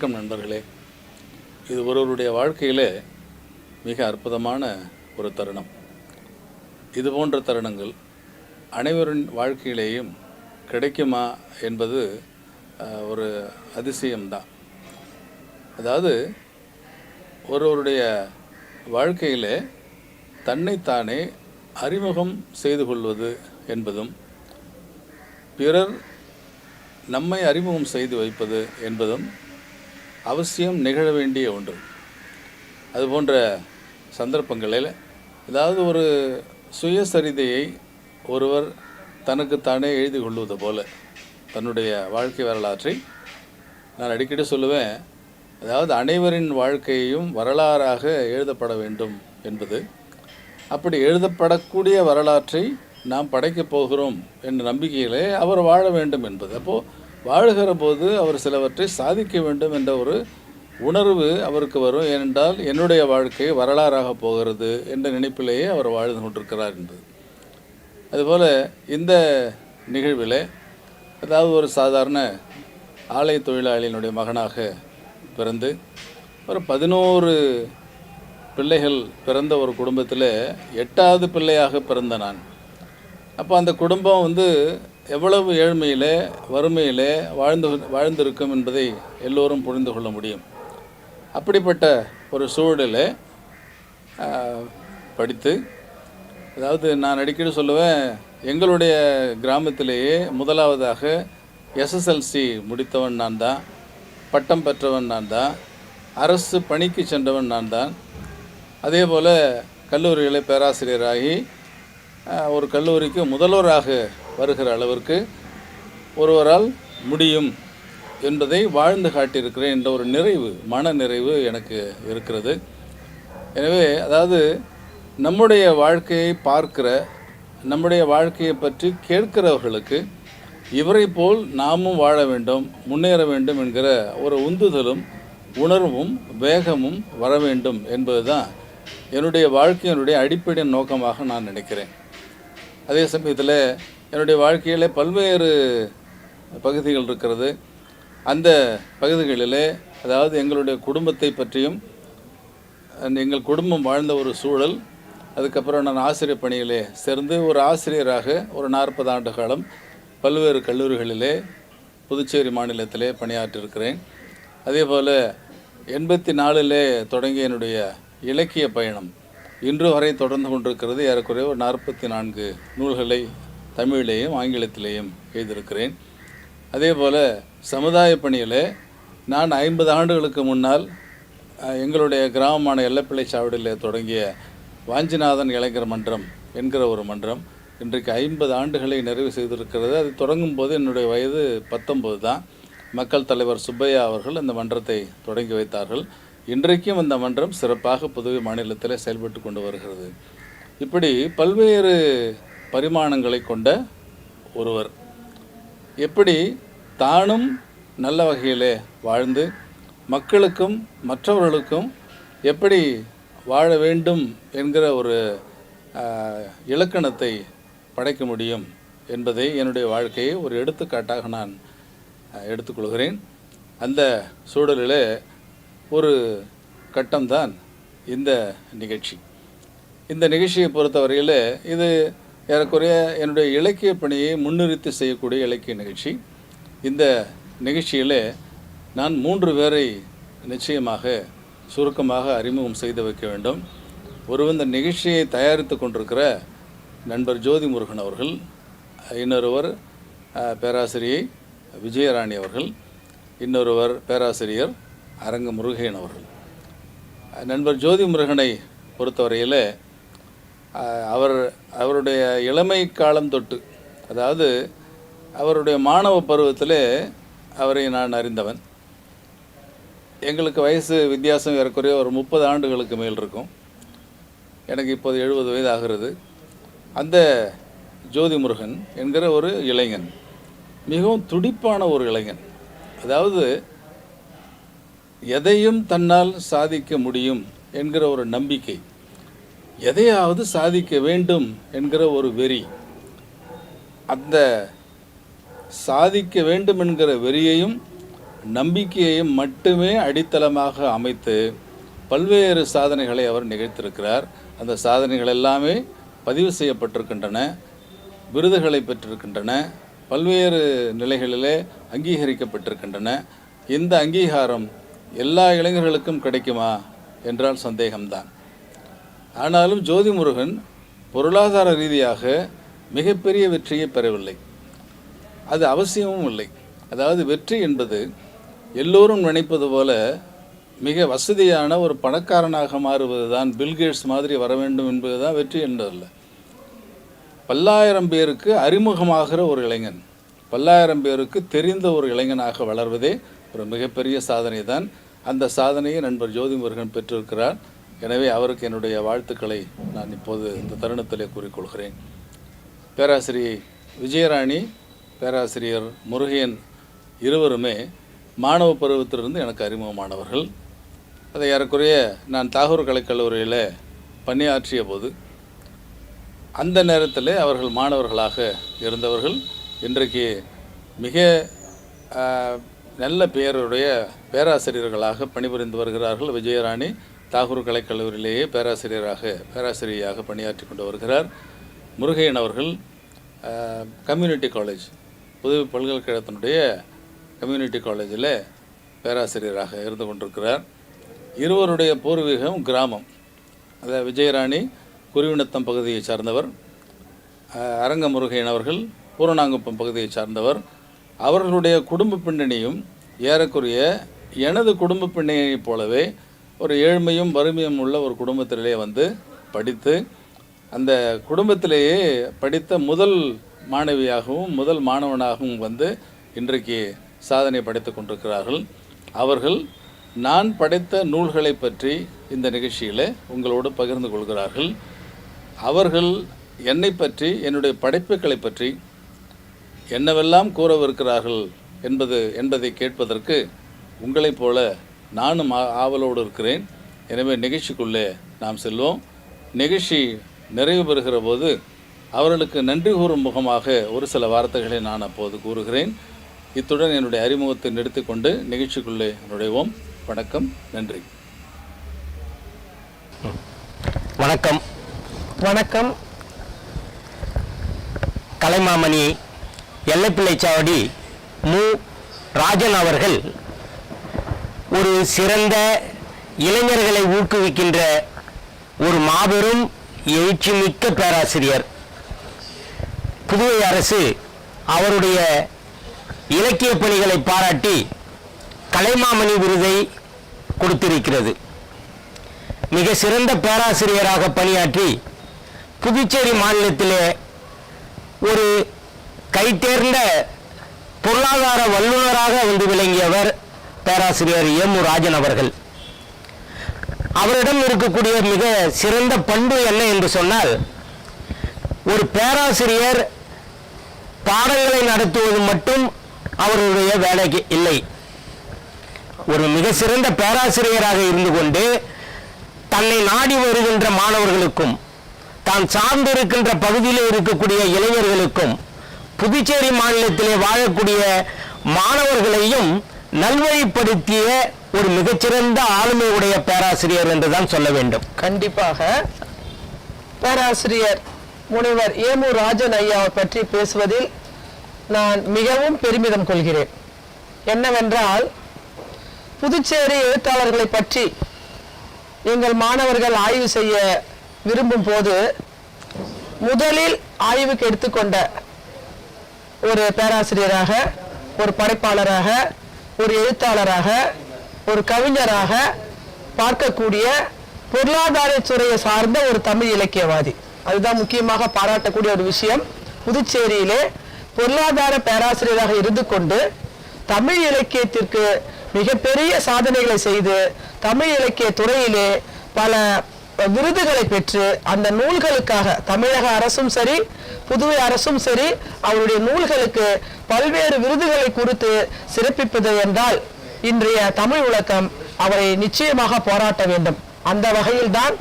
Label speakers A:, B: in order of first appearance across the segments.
A: வணக்கம் நண்பர்களே. இது ஒருவருடைய வாழ்க்கையிலே மிக அற்புதமான ஒரு தருணம். இது போன்ற தருணங்கள் அனைவரின் வாழ்க்கையிலேயும் கிடைக்குமா என்பது ஒரு அதிசயம்தான். அதாவது ஒருவருடைய வாழ்க்கையிலே தன்னைத்தானே அறிமுகம் செய்து கொள்வது என்பதும் பிறர் நம்மை அறிமுகம் செய்து வைப்பது என்பதும் அவசியம் நிகழ வேண்டிய ஒன்று. அதுபோன்ற சந்தர்ப்பங்களில் ஏதாவது ஒரு சுயசரிதையை ஒருவர் தனக்குத்தானே எழுதி கொள்வது போல தன்னுடைய வாழ்க்கை வரலாற்றை நான் அடிக்கடி சொல்லுவேன். அதாவது அனைவரின் வாழ்க்கையையும் வரலாறாக எழுதப்பட வேண்டும் என்பது, அப்படி எழுதப்படக்கூடிய வரலாற்றை நாம் படைக்கப் போகிறோம் என்ற நம்பிக்கையிலே அவர் வாழ வேண்டும் என்பது. அப்போது வாழுகிற போது அவர் சிலவற்றை சாதிக்க வேண்டும் என்ற ஒரு உணர்வு அவருக்கு வரும். ஏனென்றால் என்னுடைய வாழ்க்கை வரலாறாக போகிறது என்ற நினைப்பிலேயே அவர் வாழ்ந்து கொண்டிருக்கிறார் என்பது. அதுபோல் இந்த நிகழ்வில் அதாவது ஒரு சாதாரண ஆலை தொழிலாளியினுடைய மகனாக பிறந்து ஒரு 11 பிள்ளைகள் பிறந்த ஒரு குடும்பத்தில் 8வது பிள்ளையாக பிறந்த நான். அப்போ அந்த குடும்பம் எவ்வளவு ஏழ்மையிலே வறுமையிலே வாழ்ந்திருக்கும் என்பதை எல்லோரும் புரிந்து கொள்ள முடியும். அப்படிப்பட்ட ஒரு சூழலில் படித்து, அதாவது நான் அடிக்கடி சொல்லுவேன், எங்களுடைய கிராமத்திலேயே முதலாவதாக எஸ்எஸ்எல்சி முடித்தவன் நான் தான், பட்டம் பெற்றவன் நான் தான், அரசு பணிக்கு சென்றவன் நான் தான். அதே போல் கல்லூரிகளை பேராசிரியராகி ஒரு கல்லூரிக்கு முதல்வராக வருகிற அளவிற்கு ஒருவரால் முடியும் என்பதை வாழ்ந்து காட்டியிருக்கிறேன் என்ற ஒரு நிறைவு, மன நிறைவு எனக்கு இருக்கிறது. எனவே அதாவது நம்முடைய வாழ்க்கையை பார்க்கிற, நம்முடைய வாழ்க்கையை பற்றி கேட்கிறவர்களுக்கு இவரை போல் நாமும் வாழ வேண்டும், முன்னேற வேண்டும் என்கிற ஒரு உந்துதலும் உணர்வும் வேகமும் வர வேண்டும் என்பது தான் என்னுடைய வாழ்க்கையினுடைய அடிப்படை நோக்கமாக நான் நினைக்கிறேன். அதே சமயத்தில் என்னுடைய வாழ்க்கையில் பல்வேறு பகுதிகள் இருக்கிறது. அந்த பகுதிகளிலே அதாவது எங்களுடைய குடும்பத்தை பற்றியும், எங்கள் குடும்பம் வாழ்ந்த ஒரு சூழல், அதுக்கப்புறம் நான் ஆசிரியர் பணியிலே சேர்ந்து ஒரு ஆசிரியராக ஒரு 40 ஆண்டு காலம் பல்வேறு கல்லூரிகளிலே புதுச்சேரி மாநிலத்திலே பணியாற்றிருக்கிறேன். அதே போல் 84 தொடங்கிய என்னுடைய இலக்கிய பயணம் இன்று வரை தொடர்ந்து கொண்டிருக்கிறது. ஏறக்குறைய ஒரு 44 நூல்களை தமிழிலேயும் ஆங்கிலத்திலேயும் எழுதியிருக்கிறேன். அதே போல் சமுதாய பணியில் நான் 50 ஆண்டுகளுக்கு முன்னால் எங்களுடைய கிராமமான எல்லப்பிள்ளை சாவடியில் தொடங்கிய வாஞ்சிநாதன் இளைஞர் மன்றம் என்கிற ஒரு மன்றம் இன்றைக்கு 50 ஆண்டுகளை நிறைவு செய்திருக்கிறது. அது தொடங்கும் போது என்னுடைய வயது 19 தான். மக்கள் தலைவர் சுப்பையா அவர்கள் அந்த மன்றத்தை தொடங்கி வைத்தார்கள். இன்றைக்கும் அந்த மன்றம் சிறப்பாக புதுவை மாநிலத்தில் செயல்பட்டு கொண்டு வருகிறது. இப்படி பல்வேறு பரிமாணங்களை கொண்ட ஒருவர் எப்படி தானும் நல்ல வகையிலே வாழ்ந்து மக்களுக்கும் மற்றவர்களுக்கும் எப்படி வாழ வேண்டும் என்கிற ஒரு இலக்கணத்தை படைக்க முடியும் என்பதை என்னுடைய வாழ்க்கையை ஒரு எடுத்துக்காட்டாக நான் எடுத்துக்கொள்கிறேன். அந்த சூழலில் ஒரு கட்டம்தான் இந்த நிகழ்ச்சி. இந்த நிகழ்ச்சியை பொறுத்தவரையில் இது ஏறக்குறைய என்னுடைய இலக்கிய பணியை முன்னிறுத்தி செய்யக்கூடிய இலக்கிய நிகழ்ச்சி. இந்த நிகழ்ச்சியில் நான் 3 பேரை நிச்சயமாக சுருக்கமாக அறிமுகம் செய்து வைக்க வேண்டும். ஒருவர் இந்த நிகழ்ச்சியை தயாரித்து கொண்டிருக்கிற நண்பர் ஜோதி முருகன் அவர்கள், இன்னொருவர் பேராசிரியை விஜயராணி அவர்கள், இன்னொருவர் பேராசிரியர் அரங்க முருகன் அவர்கள். நண்பர் ஜோதி முருகனை பொறுத்தவரையில் அவருடைய இளமை காலம் தொட்டு, அதாவது அவருடைய மாணவ பருவத்தில் அவரை நான் அறிந்தவன். எங்களுக்கு வயசு வித்தியாசம் ஏறக்குறைய ஒரு 30 ஆண்டுகளுக்கு மேல் இருக்கும். எனக்கு இப்போது 70 வயது ஆகிறது. அந்த ஜோதி முருகன் என்கிற ஒரு இளைஞன் மிகவும் துடிப்பான ஒரு இளைஞன். அதாவது எதையும் தன்னால் சாதிக்க முடியும் என்கிற ஒரு நம்பிக்கை, எதையாவது சாதிக்க வேண்டும் என்கிற ஒரு வெறி, அந்த சாதிக்க வேண்டும் என்கிற வெறியையும் நம்பிக்கையையும் மட்டுமே அடித்தளமாக அமைத்து பல்வேறு சாதனைகளை அவர் நிகழ்த்திருக்கிறார். அந்த சாதனைகள் எல்லாமே பதிவு செய்யப்பட்டிருக்கின்றன, விருதுகளை பெற்றிருக்கின்றன, பல்வேறு நிலைகளிலே அங்கீகரிக்கப்பட்டிருக்கின்றன. இந்த அங்கீகாரம் எல்லா இளைஞர்களுக்கும் கிடைக்குமா என்றால் சந்தேகம்தான். ஆனாலும் ஜோதி முருகன் பொருளாதார ரீதியாக மிகப்பெரிய வெற்றியை பெறவில்லை. அது அவசியமும் இல்லை. அதாவது வெற்றி என்பது எல்லோரும் நினைப்பது போல மிக வசதியான ஒரு பணக்காரனாக மாறுவது தான், பில்கேட்ஸ் மாதிரி வர வேண்டும் என்பது தான் வெற்றி என்பதல்ல. பல்லாயிரம் பேருக்கு அறிமுகமாகிற ஒரு இளைஞன், பல்லாயிரம் பேருக்கு தெரிந்த ஒரு இளைஞனாக வளர்வதே ஒரு மிகப்பெரிய சாதனை தான். அந்த சாதனையை நண்பர் ஜோதி முருகன் பெற்றிருக்கிறார். எனவே அவருக்கு என்னுடைய வாழ்த்துக்களை நான் இப்போது இந்த தருணத்திலே கூறிக்கொள்கிறேன். பேராசிரியை விஜயராணி, பேராசிரியர் முருகையன் இருவருமே மாணவ பருவத்திலிருந்து எனக்கு அறிமுகமானவர்கள். அதை ஏறக்குறைய நான் தாகூர் கலைக்கல்லூரியில் பணியாற்றிய போது அந்த நேரத்தில் அவர்கள் மாணவர்களாக இருந்தவர்கள். இன்றைக்கு மிக நல்ல பெயருடைய பேராசிரியர்களாக பணிபுரிந்து வருகிறார்கள். விஜயராணி தாகூர் கலைக்கல்லூரியிலேயே பேராசிரியராக பணியாற்றி கொண்டு வருகிறார். முருகையன் அவர்கள் கம்யூனிட்டி காலேஜ், புதுவை பல்கலைக்கழகத்தினுடைய கம்யூனிட்டி காலேஜில் பேராசிரியராக இருந்து கொண்டிருக்கிறார். இருவருடைய பூர்வீகம் கிராமம். அதாவது விஜயராணி குருவினத்தம் பகுதியை சார்ந்தவர், அரங்க முருகையன் அவர்கள் பூரணாங்குப்பம் பகுதியை சார்ந்தவர். அவர்களுடைய குடும்ப பின்னணியும் ஏறக்குறைய எனது குடும்ப பின்னணியைப் போலவே ஒரு ஏழ்மையும் வறுமையும் உள்ள ஒரு குடும்பத்திலே வந்து படித்து அந்த குடும்பத்திலேயே படித்த முதல் மாணவியாகவும் முதல் மாணவனாகவும் வந்து இன்றைக்கு சாதனை படைத்து கொண்டிருக்கிறார்கள். அவர்கள் நான் படைத்த நூல்களை பற்றி இந்த நிகழ்ச்சியில் உங்களோடு பகிர்ந்து கொள்கிறார்கள். அவர்கள் என்னை பற்றி, என்னுடைய படைப்புகளை பற்றி என்னவெல்லாம் கூறவிருக்கிறார்கள் என்பதை கேட்பதற்கு உங்களைப் போல நானும் ஆவலோடு இருக்கிறேன். எனவே நிகழ்ச்சிக்குள்ளே நாம் செல்வோம். நிகழ்ச்சி நிறைவு பெறுகிற போது அவர்களுக்கு நன்றி கூறும் முகமாக ஒரு சில வார்த்தைகளை நான் அப்போது கூறுகிறேன். இத்துடன் என்னுடைய அறிமுகத்தை நிறுத்திக்கொண்டு நிகழ்ச்சிக்குள்ளே நுழைவோம். வணக்கம், நன்றி.
B: வணக்கம். வணக்கம். கலைமாமணி எல்லைப்பிள்ளைச்சாவடி மு ராஜன் அவர்கள் ஒரு சிறந்த இளைஞர்களை ஊக்குவிக்கின்ற ஒரு மாபெரும் எழுச்சிமிக்க பேராசிரியர். புதுவை அரசு அவருடைய இலக்கிய பணிகளை பாராட்டி கலைமாமணி விருதை கொடுத்திருக்கிறது. மிக சிறந்த பேராசிரியராக பணியாற்றி புதுச்சேரி மாநிலத்திலே ஒரு கைதேர்ந்த பொருளாதார வல்லுநராக வந்து விளங்கியவர் பேராசிரியர் எம் ராஜன் அவர்கள். அவரிடம் இருக்கக்கூடிய மிக சிறந்த பண்பு என்ன என்று சொன்னால், ஒரு பேராசிரியர் பாடங்களை நடத்துவது மட்டும் அவருடைய வேலைக்கு இல்லை. ஒரு மிக சிறந்த பேராசிரியராக இருந்து கொண்டு தன்னை நாடி வருகின்ற மாணவர்களுக்கும் தான் சார்ந்திருக்கின்ற பகுதியில் இருக்கக்கூடிய இளைஞர்களுக்கும் புதுச்சேரி மாநிலத்திலே வாழக்கூடிய மாணவர்களையும் நல்வழிப்படுத்திய ஒரு மிகச்சிறந்த ஆளுமை உடைய பேராசிரியர் என்றுதான் சொல்ல வேண்டும்.
C: கண்டிப்பாக பேராசிரியர் முனைவர் ஏமு ராஜன் ஐயாவை பற்றி பேசுவதில் நான் மிகவும் பெருமிதம் கொள்கிறேன். என்னவென்றால், புதுச்சேரி எழுத்தாளர்களை பற்றி எங்கள் மாணவர்கள் ஆய்வு செய்ய விரும்பும் போது முதலில் ஆய்வுக்கு எடுத்துக்கொண்ட ஒரு பேராசிரியராக, ஒரு படைப்பாளராக, ஒரு எழுத்தாளராக, ஒரு கவிஞராக பார்க்கக்கூடிய பொருளாதாரத்துறையை சார்ந்த ஒரு தமிழ் இலக்கியவாதி. அதுதான் முக்கியமாக பாராட்டக்கூடிய ஒரு விஷயம். புதுச்சேரியிலே பொருளாதார பேராசிரியராக இருந்து கொண்டு தமிழ் இலக்கியத்திற்கு மிகப்பெரிய சாதனைகளை செய்து தமிழ் இலக்கிய துறையிலே பல விருதுகளை பெற்று அந்த நூல்களுக்காக தமிழக அரசும் சரி புதுவை அரசும் சரி அவருடைய நூல்களுக்கு பல்வேறு விருதுகளை குறித்து சிறப்பிப்பது என்றால் இன்றைய தமிழ் உலகம் அவரை நிச்சயமாக பாராட்ட வேண்டும். அந்த வகையில் தான்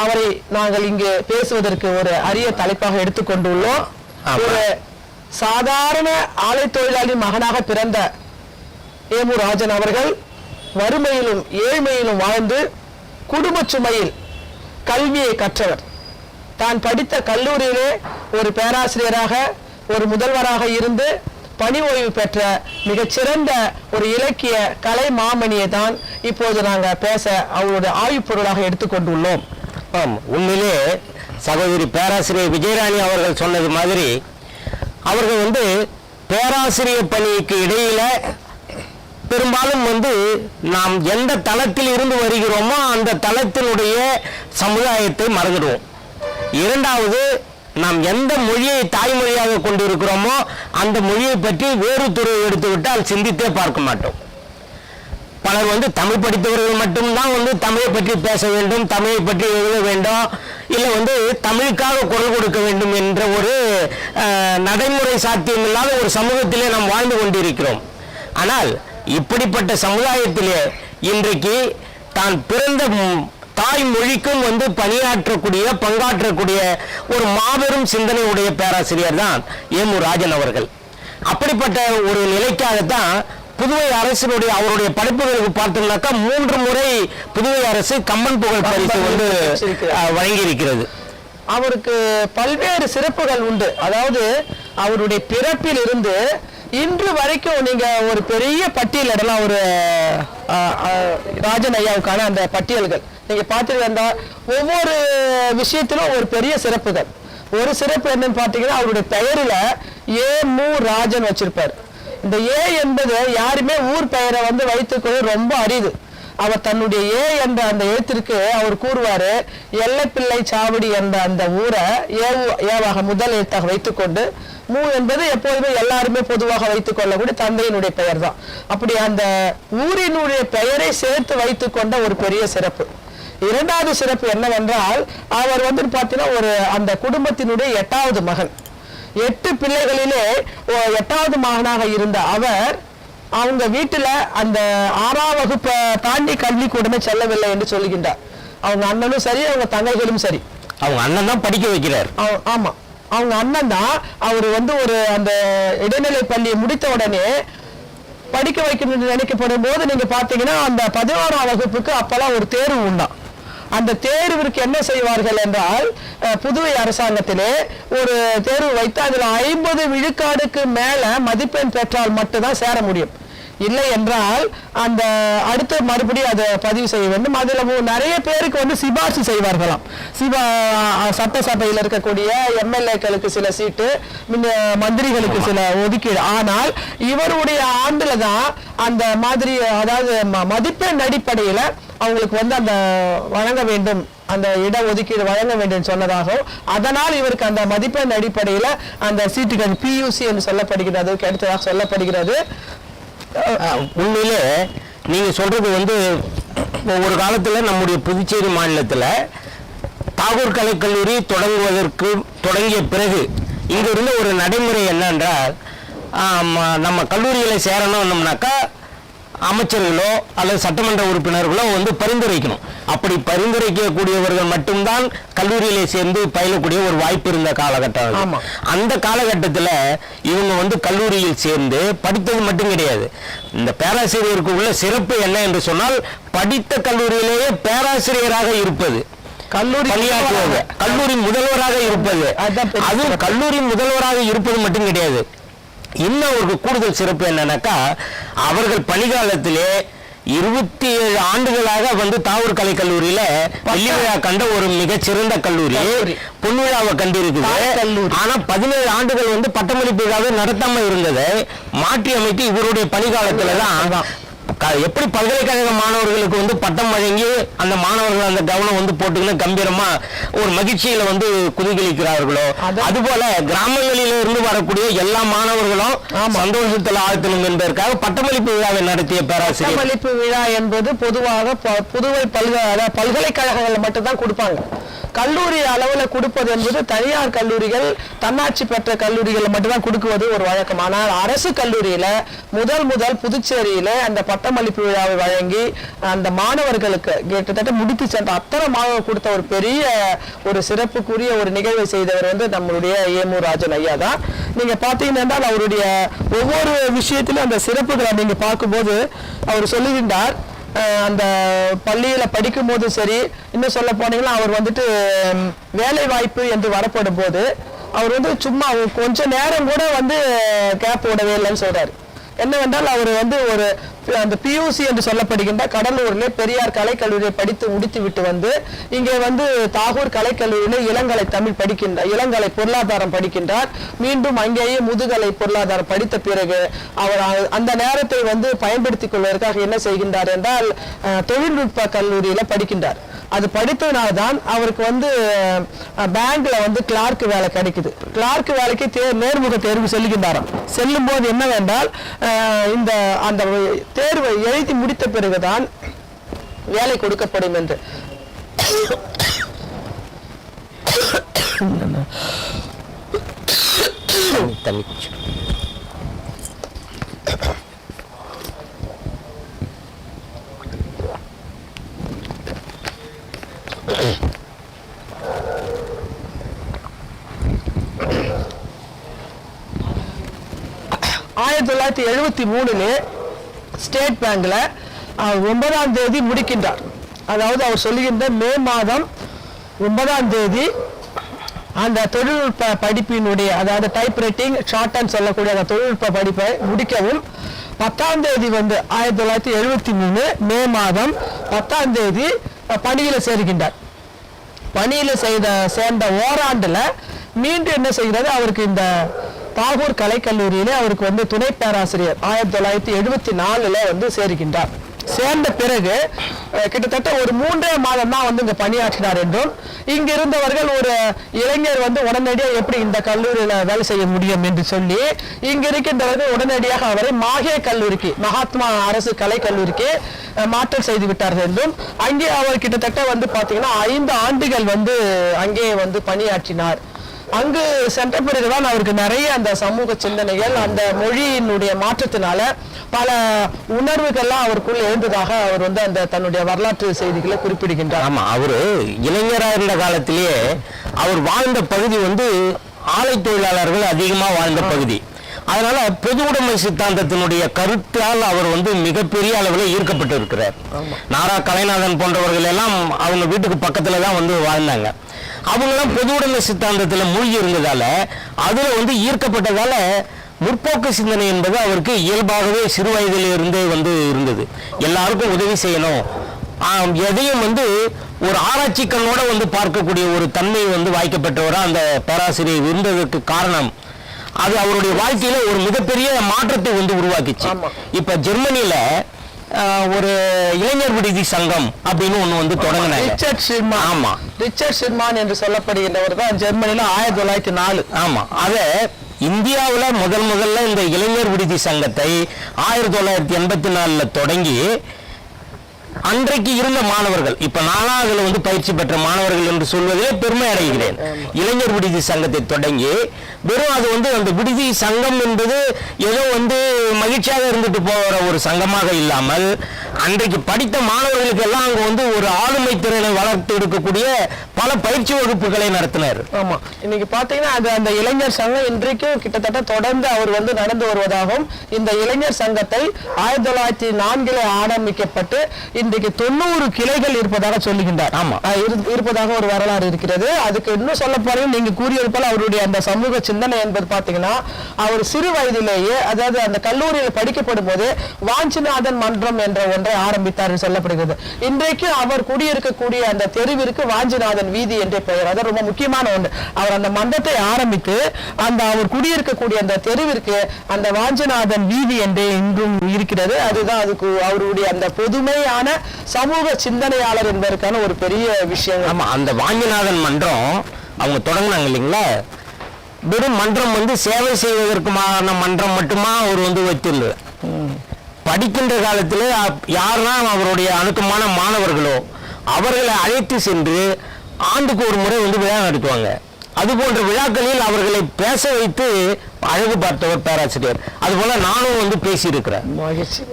C: அவரை நாங்கள் இங்கு பேசுவதற்கு ஒரு அரிய தலைப்பாக எடுத்துக்கொண்டுள்ளோம். ஒரு சாதாரண ஆலை தொழிலாளி மகனாக பிறந்த ஏமு ராஜன் அவர்கள் வறுமையிலும் ஏழ்மையிலும் வாழ்ந்து குடும்ப சுமையில் கல்வியை கற்றவர். தான் படித்த கல்லூரியிலே ஒரு பேராசிரியராக ஒரு முதல்வராக இருந்து பணி ஓய்வு பெற்ற மிகச்சிறந்த ஒரு இலக்கிய கலை மாமணியை தான் இப்போது நாங்கள் பேச அவருடைய ஆய்வுப்பொருளாக எடுத்துக்கொண்டுள்ளோம்.
B: ஆம், உண்மையிலே சகோதரி பேராசிரியர் விஜயராணி அவர்கள் சொன்னது மாதிரி அவர்கள் பேராசிரியர் பணிக்கு இடையில பெரும்பாலும் நாம் எந்த தளத்தில் இருந்து வருகிறோமோ அந்த தளத்தினுடைய சமுதாயத்தை மறந்துடுவோம். இரண்டாவது, நாம் எந்த மொழியை தாய்மொழியாக கொண்டிருக்கிறோமோ அந்த மொழியை பற்றி வேறு துறை எடுத்துவிட்டால் சிந்தித்தே பார்க்க மாட்டோம். பலர் தமிழ் படித்தவர்கள் மட்டும்தான் தமிழை பற்றி பேச வேண்டும், தமிழை பற்றி எழுத வேண்டும், இல்லை தமிழுக்காக குரல் கொடுக்க வேண்டும் என்ற ஒரு நடைமுறை சாத்தியம் இல்லாத ஒரு சமூகத்திலே நாம் வாழ்ந்து கொண்டிருக்கிறோம். ஆனால் இப்படிப்பட்ட சமுதாயத்திலே இன்றைக்கு தான் பிறந்த தாய்மொழிக்கும் பணியாற்றக்கூடிய பங்காற்றக்கூடிய ஒரு மாபெரும் சிந்தனை உடைய பேராசிரியர் தான் ஏமு ராஜன் அவர்கள். அப்படிப்பட்ட ஒரு நிலைக்காகத்தான் புதுவை அரசினுடைய அவருடைய படைப்புகளுக்கு பார்த்தோம்னாக்கா 3 முறை புதுவை அரசு கம்பன் புகழ் பரிசு வழங்கி இருக்கிறது.
C: அவருக்கு பல்வேறு சிறப்புகள் உண்டு. அதாவது அவருடைய பிறப்பில் இருந்து இன்று வரைக்கும் நீங்க ஒரு பெரிய பட்டியலிடலாம். ஒரு ராஜன் ஐயாவுக்கான அந்த பட்டியல்கள் நீங்க பார்த்துட்டு ஒவ்வொரு விஷயத்திலும் ஒரு பெரிய சிறப்புகள். ஒரு சிறப்பு என்னன்னு பார்த்தீங்கன்னா அவருடைய பெயரில் ஏமு ராஜன் வச்சிருப்பார். இந்த ஏ என்பது யாருமே ஊர் பெயரை வைத்துக்கொள்ள ரொம்ப அரிது. அவர் தன்னுடைய ஏ என்ற அந்த எழுத்திற்கு அவர் கூறுவாரு, எல்லைப்பிள்ளை சாவடி என்ற அந்த ஊரை ஏவாக முதல் எழுத்தாக வைத்துக்கொண்டு, மூ என்பது எப்போதுமே எல்லாருமே பொதுவாக வைத்துக் கொள்ளக்கூடிய தந்தையினுடைய பெயர் தான். அப்படி அந்த ஊரினுடைய பெயரை சேர்த்து வைத்துக் கொண்ட ஒரு பெரிய சிறப்பு. இரண்டாவது சிறப்பு என்னவென்றால் அவர் பார்த்தீங்கன்னா ஒரு அந்த குடும்பத்தினுடைய 8வது மகன். 8 பிள்ளைகளிலே 8வது மகனாக இருந்த அவர் அவங்க வீட்டுல அந்த 6ஆம் வகுப்பை தாண்டி கல்வி கூடமே செல்லவில்லை என்று சொல்லுகின்றார். அவங்க அண்ணனும் சரி, அவங்க தங்கைகளும் சரி.
B: அவங்க அண்ணன் தான் படிக்க வைக்கிறார்.
C: ஆமா, அவங்க அண்ணன் தான். அவர் ஒரு அந்த இடைநிலை பள்ளியை முடித்த உடனே படிக்க வைக்கணும்னு நினைக்கப்படும் போது நீங்க பாத்தீங்கன்னா அந்த 11ஆம் வகுப்புக்கு அப்பெல்லாம் ஒரு தேர்வு உண்டா. அந்த தேர்விற்கு என்ன செய்வார்கள் என்றால் புதுவை அரசாங்கத்திலே ஒரு தேர்வு வைத்து அதில் 50 விழுக்காடுக்கு மேல மதிப்பெண் பெற்றால் மட்டும்தான் சேர முடியும். இல்லை என்றால் அந்த அடுத்து மறுபடியும் அதை பதிவு செய்ய வேண்டும். அதுல நிறைய பேருக்கு சிபார்சு செய்வார்களாம். சட்டசபையில் இருக்கக்கூடிய எம்எல்ஏக்களுக்கு சில சீட்டு, மந்திரிகளுக்கு சில ஒதுக்கீடு. ஆனால் இவருடைய ஆண்டுல தான் அந்த மாதிரி, அதாவது மதிப்பெண் அடிப்படையில அவங்களுக்கு அந்த வழங்க வேண்டும், அந்த இட ஒதுக்கீடு வழங்க வேண்டும் சொன்னதாகவும், அதனால் இவருக்கு அந்த மதிப்பெண் அடிப்படையில் அந்த சீட்டுகள் PUC என்று சொல்லப்படுகிறது, அடுத்ததாக சொல்லப்படுகிறது.
B: உண்மையிலே நீங்க சொல்றது ஒரு காலத்துல நம்முடைய புதுச்சேரி மாநிலத்துல தாகூர் கலைக்கல்லூரி தொடங்கிய பிறகு இங்க இருந்த ஒரு நடைமுறை என்னென்றால், நம்ம கல்லூரிகளை சேரணும்னாக்கா அமைச்சர்களோ அல்லது சட்டமன்ற உறுப்பினர்களோ பரிந்துரைக்கணும். அப்படி பரிந்துரைக்கக்கூடியவர்கள் மட்டும்தான் கல்லூரியிலே சேர்ந்து பயிலக்கூடிய ஒரு வாய்ப்பு இருந்த காலகட்டம். அந்த காலகட்டத்தில் இவங்க கல்லூரியில் சேர்ந்து படித்தது மட்டும் கிடையாது. இந்த பேராசிரியருக்கு உள்ள சிறப்பு என்ன என்று சொன்னால், படித்த கல்லூரியிலேயே பேராசிரியராக இருப்பது, கல்லூரி பணியாற்றுவது, கல்லூரி முதல்வராக இருப்பது. அதுவும் கல்லூரி முதல்வராக இருப்பது மட்டும் கிடையாது, இன்னும் ஒரு கூடுதல் சிறப்பு என்னன்னாக்கா, அவர்கள் பணிகாலத்திலே 27 ஆண்டுகளாக தாகூர் கலை கல்லூரியில வெள்ளி விழா கண்ட ஒரு மிகச்சிறந்த கல்லூரி, பொன்விழாவை கண்டிருக்குது. ஆனா 17 ஆண்டுகள் பட்டமளிப்பு விழாவை நடத்தாம இருந்ததை மாற்றி அமைத்து இவருடைய பணிகாலத்துலதான் எப்படி பல்கலைக்கழக மாணவர்களுக்கு பட்டம் வழங்கி அந்த மாணவர்கள் அந்த கவனம் போட்டுக்கின்னு கம்பீரமா ஒரு மகிழ்ச்சியில குதிகளிக்கிறார்களோ, அதுபோல கிராமங்களில இருந்து வரக்கூடிய எல்லா மாணவர்களும் சந்தோஷத்தில் ஆழ்த்தணும் என்பதற்காக பட்டமளிப்பு விழாவை நடத்திய பேராசிரியர்.
C: பட்டமளிப்பு விழா என்பது பொதுவாக புதுவை பல்கலைக்கழகங்கள் மட்டும்தான் கொடுப்பாங்க. கல்லூரி அளவில் கொடுப்பது என்பது தனியார் கல்லூரிகள், தன்னாட்சி பெற்ற கல்லூரிகள் மட்டும்தான் கொடுக்குவது ஒரு வழக்கம். ஆனால் அரசு கல்லூரியில முதல் புதுச்சேரியில அந்த பட்டமளிப்பு விழாவை வழங்கி அந்த மாணவர்களுக்கு கிட்டத்தட்ட முடித்து சென்ற அத்தனை மாணவர்கள் கொடுத்த ஒரு பெரிய ஒரு சிறப்புக்குரிய ஒரு நிகழ்வை செய்தவர் வந்து நம்மளுடைய ஏமு ராஜன் ஐயா தான். நீங்க பாத்தீங்கன்னா அவருடைய ஒவ்வொரு விஷயத்திலும் அந்த சிறப்புகளை நீங்க பார்க்கும்போது அவர் சொல்லுகின்றார். அந்த பள்ளியில படிக்கும் போது சரி, இன்னும் சொல்ல போனீங்கன்னா அவர் வந்துட்டு வேலை வாய்ப்பு என்று வரப்படும் போது அவர் வந்து சும்மா கொஞ்ச நேரம் கூட வந்து கேப் விடவே இல்லைன்னு சொல்றாரு. என்னவென்றால் அவர் வந்து ஒரு அந்த பியூசி என்று சொல்லப்படுகின்ற கடலூரிலே பெரியார் கலைக்கல்லூரியை படித்து முடித்து விட்டு வந்து இங்கே வந்து தாகூர் கலைக்கல்லூரியிலே இளங்கலை தமிழ் படிக்கின்றார், இளங்கலை பொருளாதாரம் படிக்கின்றார். மீண்டும் அங்கேயே முதுகலை பொருளாதாரம் படித்த பிறகு அவர் அந்த நேரத்தை வந்து பயன்படுத்திக் கொள்வதற்காக என்ன செய்கின்றார் என்றால் தொழில்நுட்ப கல்லூரியில படிக்கின்றார். அது படித்ததுனால்தான் அவருக்கு வந்து பேங்க்ல வந்து கிளார்க் வேலை கிடைக்குது. கிளார்க் வேலைக்கு நேர்முக தேர்வு செல்கின்றாராம். செல்லும் போது என்னவென்றால் இந்த அந்த தேர்வை எழுதி முடித்த பிறகுதான் வேலை கொடுக்கப்படும் என்று. ஸ்டேட் பேங்க்ல 9ஆம் தேதி முடிக்கின்றார். அதாவது அவர் சொல்லுகின்ற மே மாதம் 9ஆம் தேதி அந்த தொழில்நுட்ப படிப்பினுடைய, அதாவது டைப் ரைட்டிங் ஷார்ட் ஹேண்ட் சொல்லக்கூடிய அந்த தொழில்நுட்ப படிப்பை முடிக்கவும் 10ஆம் தேதி வந்து 1973 மே மாதம் 10ஆம் தேதி பணியில சேர்கின்றார். பணியில சேர்ந்த ஓராண்டுல மீண்டும் என்ன செய்கிறது, அவருக்கு இந்த தாகூர் கலைக்கல்லூரியிலே அவருக்கு வந்து துணை பேராசிரியர் 1974 வந்து சேர்கின்றார். சேர்ந்த பிறகு கிட்டத்தட்ட ஒரு 3 மாதம் தான் வந்து இங்க பணியாற்றினார் என்றும், இங்க இருந்தவர்கள் ஒரு இளைஞர் வந்து உடனடியாக எப்படி இந்த கல்லூரியில வேலை செய்ய முடியும் என்று சொல்லி இங்க இருக்கின்றவர்கள் உடனடியாக அவரை மாஹே கல்லூரிக்கு, மகாத்மா அரசு கலை கல்லூரிக்கு மாற்றம் செய்து விட்டார்கள் என்றும், அங்கே அவர் கிட்டத்தட்ட வந்து பாத்தீங்கன்னா 5 ஆண்டுகள் வந்து அங்கே வந்து பணியாற்றினார். அங்கு சென்ற பிறகுதான் அவருக்கு நிறைய அந்த சமூக சிந்தனைகள், அந்த மொழியினுடைய மாற்றத்தினால பல உணர்வுகள்லாம் அவருக்குள்ள எழுந்ததாக அவர் வந்து அந்த தன்னுடைய வரலாற்று செய்திகளை குறிப்பிடுகின்றார்.
B: ஆமா, அவரு இளைஞராக இருந்த காலத்திலேயே அவர் வாழ்ந்த பகுதி வந்து ஆலை தொழிலாளர்கள் அதிகமா வாழ்ந்த பகுதி. அதனால பொது உடைமை சித்தாந்தத்தினுடைய கருத்தால் அவர் வந்து மிகப்பெரிய அளவில் ஈர்க்கப்பட்டு இருக்கிறார். நாரா கலைநாதன் போன்றவர்கள் எல்லாம் அவங்க வீட்டுக்கு பக்கத்துல தான் வந்து வாழ்ந்தாங்க. அவங்கெல்லாம் பொது உடைமை சித்தாந்தத்தில் மூழ்கி இருந்ததால அதுல வந்து ஈர்க்கப்பட்டதால முற்போக்கு சிந்தனை என்பது அவருக்கு இயல்பாகவே சிறு வயதில் இருந்தே வந்து இருந்தது. எல்லாருக்கும் உதவி செய்யணும், எதையும் வந்து ஒரு ஆராய்ச்சி கண்ணோட வந்து பார்க்கக்கூடிய ஒரு தன்மை வந்து வாய்க்கப்பட்டவரா அந்த பேராசிரியர் இருந்ததற்கு காரணம் அது அவருடைய வாழ்க்கையில ஒரு மிகப்பெரிய மாற்றத்தை வந்து உருவாக்கிச்சு. இப்ப ஜெர்மனியில ஒரு இளைஞர் விடுதி சங்கம் அப்படின்னு ஒண்ணு வந்து தொடங்கினாங்க.
C: ரிச்சர்ட் ஷிர்மான் என்று சொல்லப்படுகின்றவர் தான் ஜெர்மனியில 1904.
B: ஆமா, அத இந்தியாவுல முதல்ல இந்த இளைஞர் விடுதி சங்கத்தை 1984 தொடங்கி அன்றைக்கு இருந்த மாணவர்கள், இப்ப நானும் அதுல வந்து பயிற்சி பெற்ற மாணவர்கள் என்று சொல்வதிலே பெருமை அடைகிறேன். இளைஞர் விடுதி சங்கத்தை தொடங்கி வெறும் அது வந்து அந்த விடுதி சங்கம் என்பது ஏதோ வந்து மகிழ்ச்சியாக இருந்துட்டு போகிற ஒரு சங்கமாக இல்லாமல் அன்றைக்கு படித்த மாணவர்களுக்கு எல்லாம் அங்க வந்து ஒரு ஆளுமை திறனை வளர்த்து எடுக்கக்கூடிய பல பயிற்சி வகுப்புகளை நடத்தினார்.
C: ஆமா, இன்னைக்கு பாத்தீங்கன்னா அது அந்த இளைஞர் சங்கம் இன்றைக்கும் கிட்டத்தட்ட தொடர்ந்து அவர் வந்து நடந்து வருவதாகவும், இந்த இளைஞர் சங்கத்தை 1904 ஆரம்பிக்கப்பட்டு இன்றைக்கு 90 கிளைகள் இருப்பதாக சொல்லுகின்றார்.
B: ஆமா,
C: இருப்பதாக ஒரு வரலாறு இருக்கிறது. அதுக்கு இன்னும் சொல்ல போறேன், நீங்க கூறியது போல அவருடைய அந்த சமூக சிந்தனை என்பது பாத்தீங்கன்னா அவர் சிறு வயதிலேயே, அதாவது அந்த கல்லூரியில் படிக்கப்படும் போது வாஞ்சிநாதன் மன்றம் என்ற ஒன்றை ஆரம்பித்தார் என்று சொல்லப்படுகிறது. இன்றைக்கு அவர் குடியிருக்கக்கூடிய அந்த தெருவிற்கு வாஞ்சிநாதன் வீதி என்ற பெயர். அது ரொம்ப முக்கியமான ஒன்று. அவர் அந்த மன்றத்தை ஆரம்பித்து அந்த அவர் குடியிருக்கக்கூடிய அந்த தெருவிற்கு அந்த வாஞ்சிநாதன் வீதி என்றே இன்றும் இருக்கிறது. அதுதான் அதுக்கு அவருடைய அந்த பொதுமையான சமூக சிந்தனையாளர் என்பதற்கான ஒரு பெரிய விஷயம்.
B: ஆமா, அந்த வாஞ்சிநாதன் மன்றம் அவங்க தொடங்கினாங்க இல்லைங்களா, வெறும் மன்றம் வந்து சேவை செய்வதற்குமான மன்றம் மட்டுமா அவர் வந்து வைத்துள்ளார். படிக்கின்ற காலத்தில் யாரெல்லாம் அவருடைய அணுக்கமான மாணவர்களோ அவர்களை அழைத்து சென்று ஆண்டுக்கு ஒரு முறை வந்து விழா நடத்துவாங்க. அது போன்ற விழாக்களில் அவர்களை பேச வைத்து அழகு பார்த்தவர் பேராசிரியர். அதுபோல நானும் வந்து பேசியிருக்கிறேன்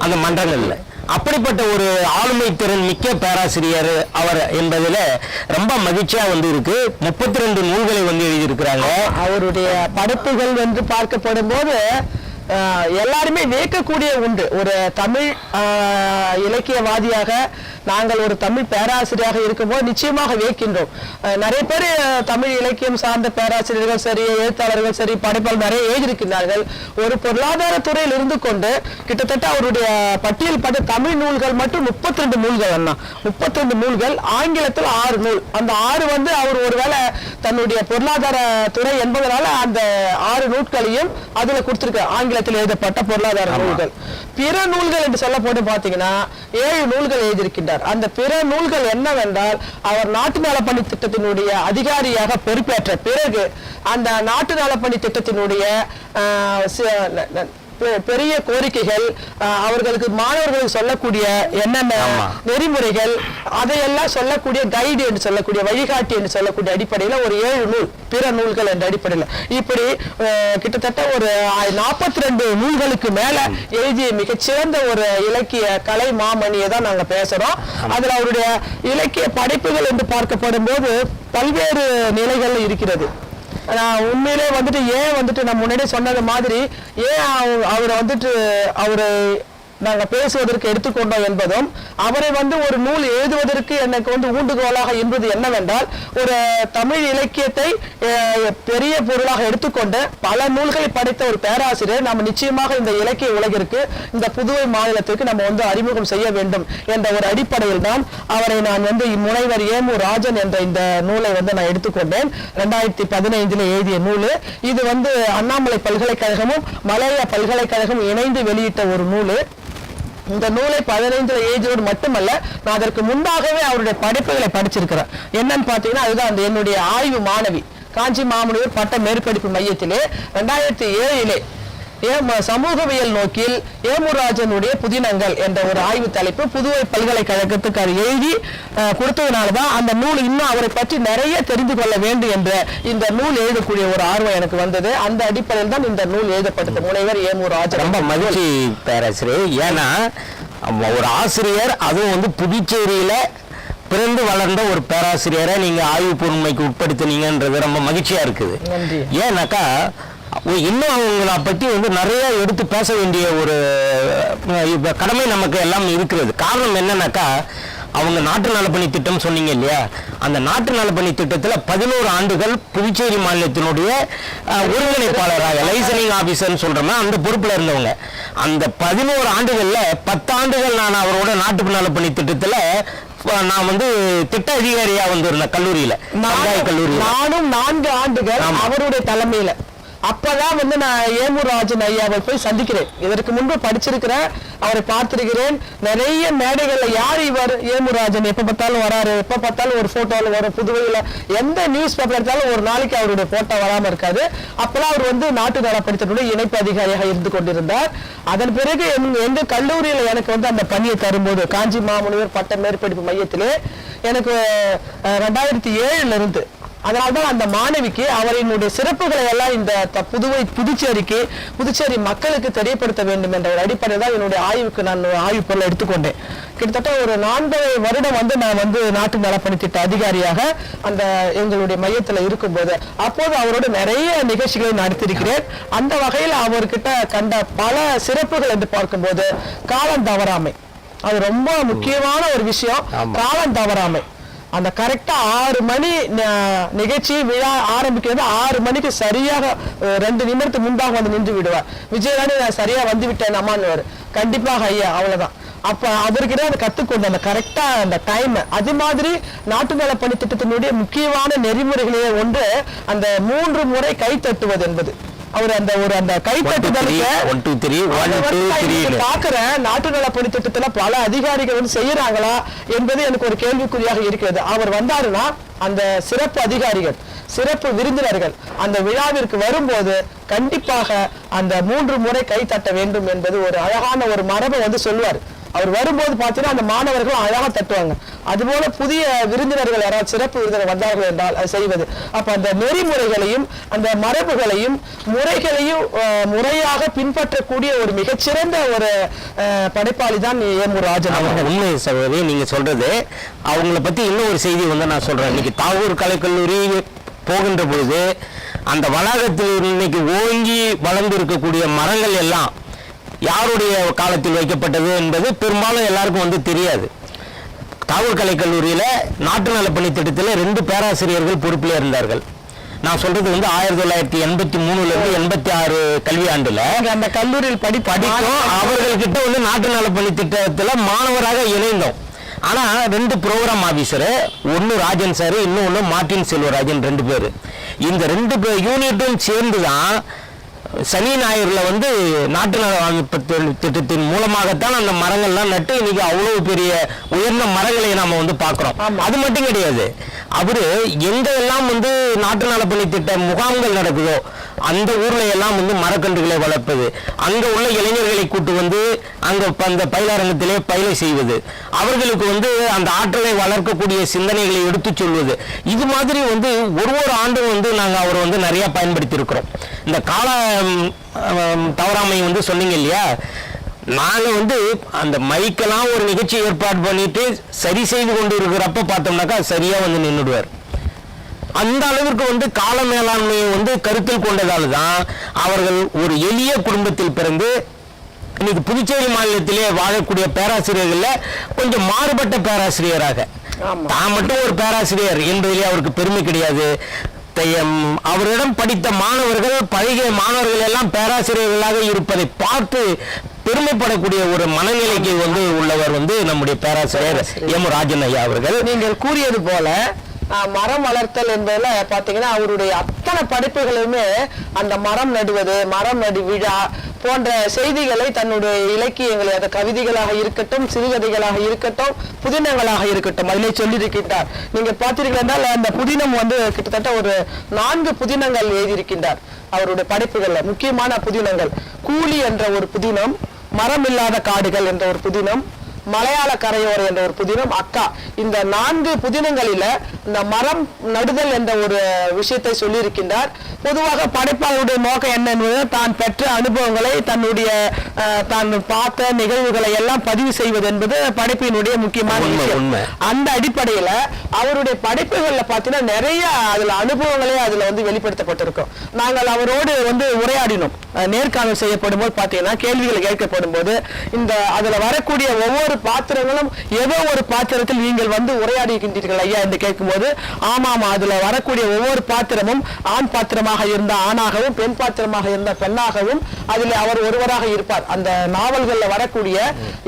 B: அந்த மன்றங்கள்ல. அப்படிப்பட்ட ஒரு ஆளுமை திறன் மிக்க பேராசிரியர் அவர் என்பதில் ரொம்ப மகிழ்ச்சியா வந்து இருக்கு. 32 நூல்களை வந்து எழுதியிருக்கிறாங்க.
C: அவருடைய படைப்புகள் வந்து பார்க்கப்படும் போது எல்லாருமே வியக்கக்கூடிய உண்டு. ஒரு தமிழ் இலக்கியவாதியாக நாங்கள் ஒரு தமிழ் பேராசிரியராக இருக்கும்போது நிச்சயமாக வியக்கின்றோம். நிறைய பேர் தமிழ் இலக்கியம் சார்ந்த பேராசிரியர்கள் சரி, எழுத்தாளர்கள் சரி, படைப்பாளர் நிறைய எழுதியிருக்கிறார்கள். ஒரு பொருளாதார துறையில் இருந்து கொண்டு கிட்டத்தட்ட அவருடைய பட்டியல் பார்த்து தமிழ் நூல்கள் மட்டும் 32 நூல்கள் அண்ணா, 32 நூல்கள், ஆங்கிலத்தில் 6 நூல். அந்த 6 வந்து அவர் ஒருவேளை தன்னுடைய பொருளாதார துறை என்பதனால அந்த 6 நூல்களையும் அதுல கொடுத்திருக்கார், ஆங்கிலத்தில் எழுதப்பட்ட பொருளாதார நூல்கள். பிற நூல்கள் என்று சொல்ல போட்டு பாத்தீங்கன்னா 7 நூல்கள் எழுதியிருக்கின்றார். அந்த பிற நூல்கள் என்னவென்றால் அவர் நாட்டு நலப்பணி திட்டத்தினுடைய அதிகாரியாக பொறுப்பேற்ற பிறகு அந்த நாட்டு நலப்பணி திட்டத்தினுடைய பெரிய கோரிக்கைகள், அவர்களுக்கு மாணவர்களுக்கு சொல்லக்கூடிய என்னென்ன நெறிமுறைகள், அதையெல்லாம் சொல்லக்கூடிய கைடு என்று சொல்லக்கூடிய வழிகாட்டி என்று சொல்லக்கூடிய அடிப்படையில் ஒரு 7 நூல், பிற நூல்கள் என்ற அடிப்படையில் இப்படி கிட்டத்தட்ட ஒரு 42 நூல்களுக்கு மேல எழுதிய மிகச்சிறந்த ஒரு இலக்கிய கலை மாமணியை தான் நாங்க பேசுறோம். அதுல அவருடைய இலக்கிய படைப்புகள் என்று பார்க்கப்படும் போது பல்வேறு நிலைகள் இருக்கிறது. உண்மையிலே வந்துட்டு ஏன் வந்துட்டு நம்ம முன்னாடி சொன்னது மாதிரி ஏன் அவரை வந்துட்டு அவரை நாங்கள் பேசுவதற்கு எடுத்துக்கொண்டோம் என்பதும், அவரை வந்து ஒரு நூல் எழுதுவதற்கு எனக்கு வந்து ஊண்டுகோலாக என்பது என்னவென்றால், ஒரு தமிழ் இலக்கியத்தை பெரிய பொருளாக எடுத்துக்கொண்டு பல நூல்களை படைத்த ஒரு பேராசிரியர் நம்ம நிச்சயமாக இந்த இலக்கிய உலகிற்கு, இந்த புதுவை மாநிலத்திற்கு நம்ம வந்து அறிமுகம் செய்ய வேண்டும் என்ற ஒரு அடிப்படையில் தான் அவரை நான் வந்து முனைவர் ஏமு ராஜன் என்ற இந்த நூலை வந்து நான் எடுத்துக்கொண்டேன். 2015 எழுதிய நூல் இது வந்து அண்ணாமலை பல்கலைக்கழகமும் மலேயா பல்கலைக்கழகமும் இணைந்து வெளியிட்ட ஒரு நூல். இந்த நூலை 15 எழுதியோடு மட்டுமல்ல, நான் அதற்கு முன்பாகவே அவருடைய படைப்புகளை படிச்சிருக்கிறேன். என்னன்னு பாத்தீங்கன்னா அதுதான் அந்த என்னுடைய ஆய்வு மாணவி காஞ்சி மாமுனிவர் பட்ட மேற்படிப்பு மையத்திலே 2007 சமூகவியல் நோக்கில் ஏமுராஜனுடைய புதினங்கள் என்ற ஒரு ஆய்வு தலைப்பு புதுவை பல்கலைக்கழகத்துக்கு அவர் எழுதி கொடுத்ததுனாலதான் அந்த நூல் இன்னும் அவரை பற்றி நிறைய தெரிந்து கொள்ள வேண்டும் என்ற இந்த நூல் எழுதக்கூடிய ஒரு ஆர்வம் எனக்கு வந்தது. அந்த அடிப்படையில் தான் இந்த நூல் எழுதப்பட்டது. முனைவர் ஏமுராஜன்.
B: ரொம்ப மகிழ்ச்சி பேராசிரியர். ஏன்னா ஒரு ஆசிரியர், அதுவும் வந்து புதுச்சேரியில பிறந்து வளர்ந்த ஒரு பேராசிரியரை நீங்க ஆய்வு பொறுமைக்கு உட்படுத்தினீங்கன்றது ரொம்ப மகிழ்ச்சியா இருக்குது. ஏன்னாக்கா இன்னும் அவங்களை பற்றி வந்து நிறைய எடுத்து பேச வேண்டிய ஒரு கடமை நமக்கு எல்லாம் இருக்கிறது. காரணம் என்னன்னாக்கா, அவங்க நாட்டு நலப்பணி திட்டம் சொன்னீங்க இல்லையா, அந்த நாட்டு நலப்பணி திட்டத்தில் 11 ஆண்டுகள் புதுச்சேரி மாநிலத்தினுடைய ஒருங்கிணைப்பாளராக லைசனிங் ஆபீசர்னு சொல்றோம்னா அந்த பொறுப்புல இருந்தவங்க. அந்த 11 ஆண்டுகள்ல 10 ஆண்டுகள் நான் அவரோட நாட்டு நலப்பணி திட்டத்துல நான் வந்து திட்ட அதிகாரியா வந்து இருந்தேன் கல்லூரியில, கல்லூரியில.
C: நானும் 4 ஆண்டுகள் அவருடைய தலைமையில. அப்பதான் வந்து நான் ஏமுராஜன் ஐயாவை போய் சந்திக்கிறேன். இதற்கு முன்பு படிச்சிருக்கிறேன், அவரை பார்த்திருக்கிறேன். நிறைய மேடைகள்ல யார் இவர் ஏமுராஜன், எப்ப பார்த்தாலும் வராரு, எப்ப பார்த்தாலும் ஒரு போட்டோல வரும். புதுவையில எந்த நியூஸ் பேப்பர் எடுத்தாலும் ஒரு நாளைக்கு அவருடைய போட்டோ வராம இருக்காது. அப்பெல்லாம் அவர் வந்து நாட்டு நலப்பணித்தினுடைய இணைப்பு அதிகாரியாக இருந்து கொண்டிருந்தார். அதன் பிறகு எங்க கல்லூரியில எனக்கு வந்து அந்த பணியை தரும்போது காஞ்சி மாமுனிவர் பட்ட மேற்படிப்பு மையத்திலே எனக்கு 2007 இருந்து, அதனால்தான் அந்த மாணவிக்கு அவரினுடைய சிறப்புகளை எல்லாம் இந்த புதுச்சேரி மக்களுக்கு தெரியப்படுத்த வேண்டும் என்ற ஒரு அடிப்படையில் தான் என்னுடைய ஆய்வுக்கு நான் ஆய்வு பொருளை எடுத்துக்கொண்டேன். கிட்டத்தட்ட ஒரு 4 வருடம் வந்து நான் வந்து நாட்டு நலப்பணி திட்ட அதிகாரியாக அந்த எங்களுடைய மையத்தில் இருக்கும்போது அப்போது அவரோட நிறைய நிகழ்ச்சிகளை நடத்தியிருக்கிறேன். அந்த வகையில் அவர்கிட்ட கண்ட பல சிறப்புகள் என்று பார்க்கும்போது காலம் தவறாமை, அது ரொம்ப முக்கியமான ஒரு விஷயம். காலம் தவறாமை, அந்த கரெக்டா 6 மணி நிகழ்ச்சி விழா ஆரம்பிக்கிறது 6 மணிக்கு சரியாக 2 நிமிடத்துக்கு முன்பாக வந்து நின்று விடுவார். விஜயராணி நான் சரியா வந்து விட்டேன் அம்மான்னு. கண்டிப்பாக ஐயா, அவ்வளவுதான். அப்ப அவர்கிட்ட அதை கத்துக்கொண்டு அந்த கரெக்டா அந்த டைம். அது மாதிரி நாட்டு நலப்பணி திட்டத்தினுடைய முக்கியமான நெறிமுறைகளே ஒன்று அந்த 3 முறை கை தட்டுவது என்பது. அவர் அந்த கைத்தட்டுதலுக்கு பாக்குறேன். நாட்டு நலப்பணி திட்டத்துல பல அதிகாரிகள் வந்து செய்யறாங்களா என்பது எனக்கு ஒரு கேள்விக்குறியாக இருக்கிறது. அவர் வந்தாருன்னா அந்த சிறப்பு அதிகாரிகள், சிறப்பு விருந்தினர்கள் அந்த விழாவிற்கு வரும்போது கண்டிப்பாக அந்த 3 முறை கை தட்ட வேண்டும் என்பது ஒரு அழகான ஒரு மரபை வந்து சொல்லுவார். அவர் வரும்போது பார்த்தீங்கன்னா அந்த மாணவர்கள் அழகா தட்டுவாங்க. அதுபோல புதிய விருந்தினர்கள் யாராவது சிறப்பு விருந்தினர் வந்தார்கள் என்றால் அது செய்வது. அப்ப அந்த நெறிமுறைகளையும் அந்த மரபுகளையும் முறைகளையும் முறையாக பின்பற்றக்கூடிய ஒரு மிகச்சிறந்த ஒரு படைப்பாளி தான் ஏமு ராஜன்.
B: உண்மை சகோதரி, நீங்க சொல்றது. அவங்கள பத்தி இன்னும் ஒரு செய்தி வந்து நான் சொல்றேன். இன்னைக்கு தாகூர் கலைக்கல்லூரி போகின்ற பொழுது அந்த வளாகத்தில் இன்னைக்கு ஓங்கி வளர்ந்து இருக்கக்கூடிய மரங்கள் எல்லாம் யாருடைய காலத்தில் வைக்கப்பட்டது என்பது பெரும்பாலும் எல்லாருக்கும் வந்து தெரியாது. தாகூர் கலைக்கல்லூரியில நாட்டு நலப்பணி திட்டத்தில் 2 பேராசிரியர்கள் பொறுப்பில் இருந்தார்கள். நான் சொல்றது வந்து 1983 86 கல்வியாண்டுல
C: அந்த கல்லூரியில் படிக்கும்
B: அவர்கள்கிட்ட வந்து நாட்டு நலப்பணி திட்டத்தில் மாணவராக இணைந்தோம். ஆனா 2 ப்ரோக்ராம் ஆபீசர், ஒன்னு ராஜன் சார், இன்னொன்னு மார்டின் செல்வராஜன், 2 பேர். இந்த 2 யூனிட்டும் சேர்ந்துதான் சனி ஞாயிறுல வந்து நாட்டு நல திட்டத்தின் மூலமாகத்தான் அந்த மரங்கள்லாம் நட்டு இன்னைக்கு அவ்வளவு பெரிய உயர்ந்த மரங்களை நாம வந்து பார்க்கிறோம். அது மட்டும் கிடையாது, அவரு எங்க எல்லாம் வந்து நாட்டு நலப்பணி திட்ட முகாம்கள் நடக்குதோ அந்த ஊர்ல எல்லாம் வந்து மரக்கன்றுகளை வளர்ப்பது, அங்க உள்ள இளைஞர்களை கூட்டு வந்து அங்க அந்த பயிலரங்கத்திலே பயிலை செய்வது, அவர்களுக்கு வந்து அந்த ஆற்றலை வளர்க்கக்கூடிய சிந்தனைகளை எடுத்து சொல்வது, இது மாதிரி வந்து ஒரு ஆண்டும் வந்து நாங்க அவரை வந்து நிறைய பயன்படுத்தி இருக்கிறோம். இந்த கால தவறாமை வந்து சொன்னீங்க இல்லையா, நாங்க வந்து அந்த மைக்கெல்லாம் ஒரு நிகழ்ச்சி ஏற்பாடு பண்ணிட்டு சரி செய்து கொண்டு இருக்கிறப்ப பார்த்தோம்னாக்கா சரியா வந்து நின்றுடுவார். அந்த அளவிற்கு வந்து கால மேலாண்மையை வந்து கருத்தில் கொண்டதால் தான் அவர்கள் ஒரு எளிய குடும்பத்தில் பிறந்து இன்னைக்கு புதுச்சேரி மாநிலத்திலே வாழக்கூடிய பேராசிரியர்கள்ல கொஞ்சம் மாறுபட்ட பேராசிரியராக, தான் மட்டும் ஒரு பேராசிரியர் என்பதிலே அவருக்கு பெருமை கிடையாது. அவரிடம் படித்த மாணவர்கள், பழகிய மாணவர்கள் எல்லாம் பேராசிரியர்களாக இருப்பதை பார்த்து பெருமைப்படக்கூடிய ஒரு மனநிலைக்கு வந்து உள்ளவர் வந்து நம்முடைய பேராசிரியர் ஏமு ராஜன் ஐயா அவர்கள்.
C: நீங்கள் கூறியது போல மரம் வளர்த்தல் என்பதுல பாத்தீங்கன்னா அவருடைய அத்தனை படைப்புகளுமே அந்த மரம் நடுவது, மரம் நடு விழா போன்ற செய்திகளை தன்னுடைய இலக்கியங்களை, அது கவிதைகளாக இருக்கட்டும், சிறுகதைகளாக இருக்கட்டும், புதினங்களாக இருக்கட்டும், அதிலே சொல்லியிருக்கின்றார். நீங்க பார்த்தீர்கள் என்றால் அந்த புதினம் வந்து கிட்டத்தட்ட ஒரு 4 புதினங்கள் எழுதியிருக்கின்றார் அவருடைய படைப்புகள்ல. முக்கியமான புதினங்கள் கூலி என்ற ஒரு புதினம், மரம் இல்லாத காடுகள் என்ற ஒரு புதினம், மலையாள கரையோரம் என்ற ஒரு புதினம், அக்கா. இந்த 4 புதினங்களில இந்த மரம் நடுதல் என்ற ஒரு விஷயத்தை சொல்லியிருக்கின்றார். பொதுவாக படைப்பாளருடைய நோக்கம் என்ன என்பது தான் பெற்ற அனுபவங்களை, தன்னுடைய தான் பார்த்த நிகழ்வுகளை எல்லாம் பதிவு செய்வது என்பது படைப்பினுடைய முக்கியமான விஷயம். அந்த அடிப்படையில அவருடைய படைப்புகள்ல பாத்தீங்கன்னா நிறைய அதுல அனுபவங்களே அதுல வந்து வெளிப்படுத்தப்பட்டிருக்கும். நாங்கள் அவரோடு வந்து உரையாடினோம், நேர்காணல் செய்யப்படும் போது பாத்தீங்கன்னா கேள்விகள் கேட்கப்படும் போது இந்த அதுல வரக்கூடிய ஒவ்வொரு பாத்திரங்களும் ஏதோ ஒரு பாத்திரத்தில் நீங்கள் வந்து உரையாடுகின்றீர்கள் ஐயா என்று கேட்கும்போது, ஆமாமா, அதுல வரக்கூடிய ஒவ்வொரு பாத்திரமும் ஆண் பாத்திரமாக இருந்த ஆணாகவும், பெண் பாத்திரமாக இருந்த பெண்ணாகவும் அதில் அவர் ஒருவராக இருப்பார். அந்த நாவல்கள்ல வரக்கூடிய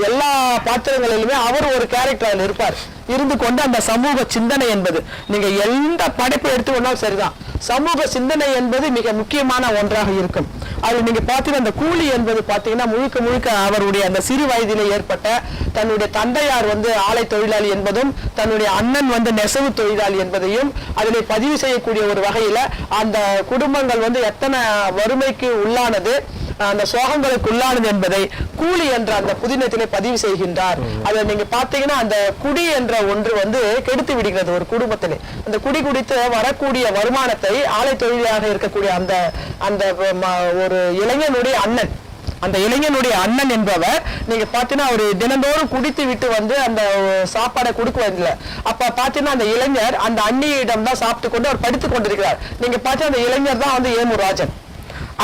C: எல்லா பாத்திரங்களிலுமே அவர் ஒரு கேரக்டர் இருப்பார். இருந்து கொண்டு அந்த சமூக சிந்தனை என்பது, நீங்க எந்த படைப்பை எடுத்துக்கொண்டாலும் சரிதான், சமூக சிந்தனை என்பது மிக முக்கியமான ஒன்றாக இருக்கும். அது நீங்க பாத்தீங்கன்னா அந்த கூலி என்பது பாத்தீங்கன்னா முழுக்க முழுக்க அவருடைய அந்த சிறு வயதிலே ஏற்பட்ட தன்னுடைய தந்தையார் வந்து ஆலை தொழிலாளி என்பதும், தன்னுடைய அண்ணன் வந்து நெசவு தொழிலாளி என்பதையும் அதிலே பதிவு செய்யக்கூடிய ஒரு வகையில அந்த குடும்பங்கள் வந்து எத்தனை வறுமைக்கு உள்ளானது, அந்த சோகங்களுக்கு உள்ளானது என்பதை கூலி என்ற அந்த புதினத்திலே பதிவு செய்கின்றார். அதை நீங்க பாத்தீங்கன்னா அந்த குடி என்ற ஒன்று வந்து கெடுத்து விடுகிறது ஒரு குடும்பத்திலே. அந்த குடி குடித்து வரக்கூடிய வருமானத்தை ஆலை தொழிலாக இருக்கக்கூடிய அந்த அந்த ஒரு இளைஞனுடைய அண்ணன், அந்த இளைஞனுடைய அண்ணன் என்பவர் நீங்க பாத்தீங்கன்னா ஒரு தினந்தோறும் குடித்து விட்டு வந்து அந்த சாப்பாடை கொடுக்குவதில்ல. அப்ப பாத்தீங்கன்னா அந்த இளைஞர் அந்த அண்ணியிடம் தான் சாப்பிட்டு கொண்டு அவர் படித்துக் கொண்டிருக்கிறார். நீங்க பாத்தீங்கன்னா அந்த இளைஞர் தான் வந்து ஏமு ராஜன்.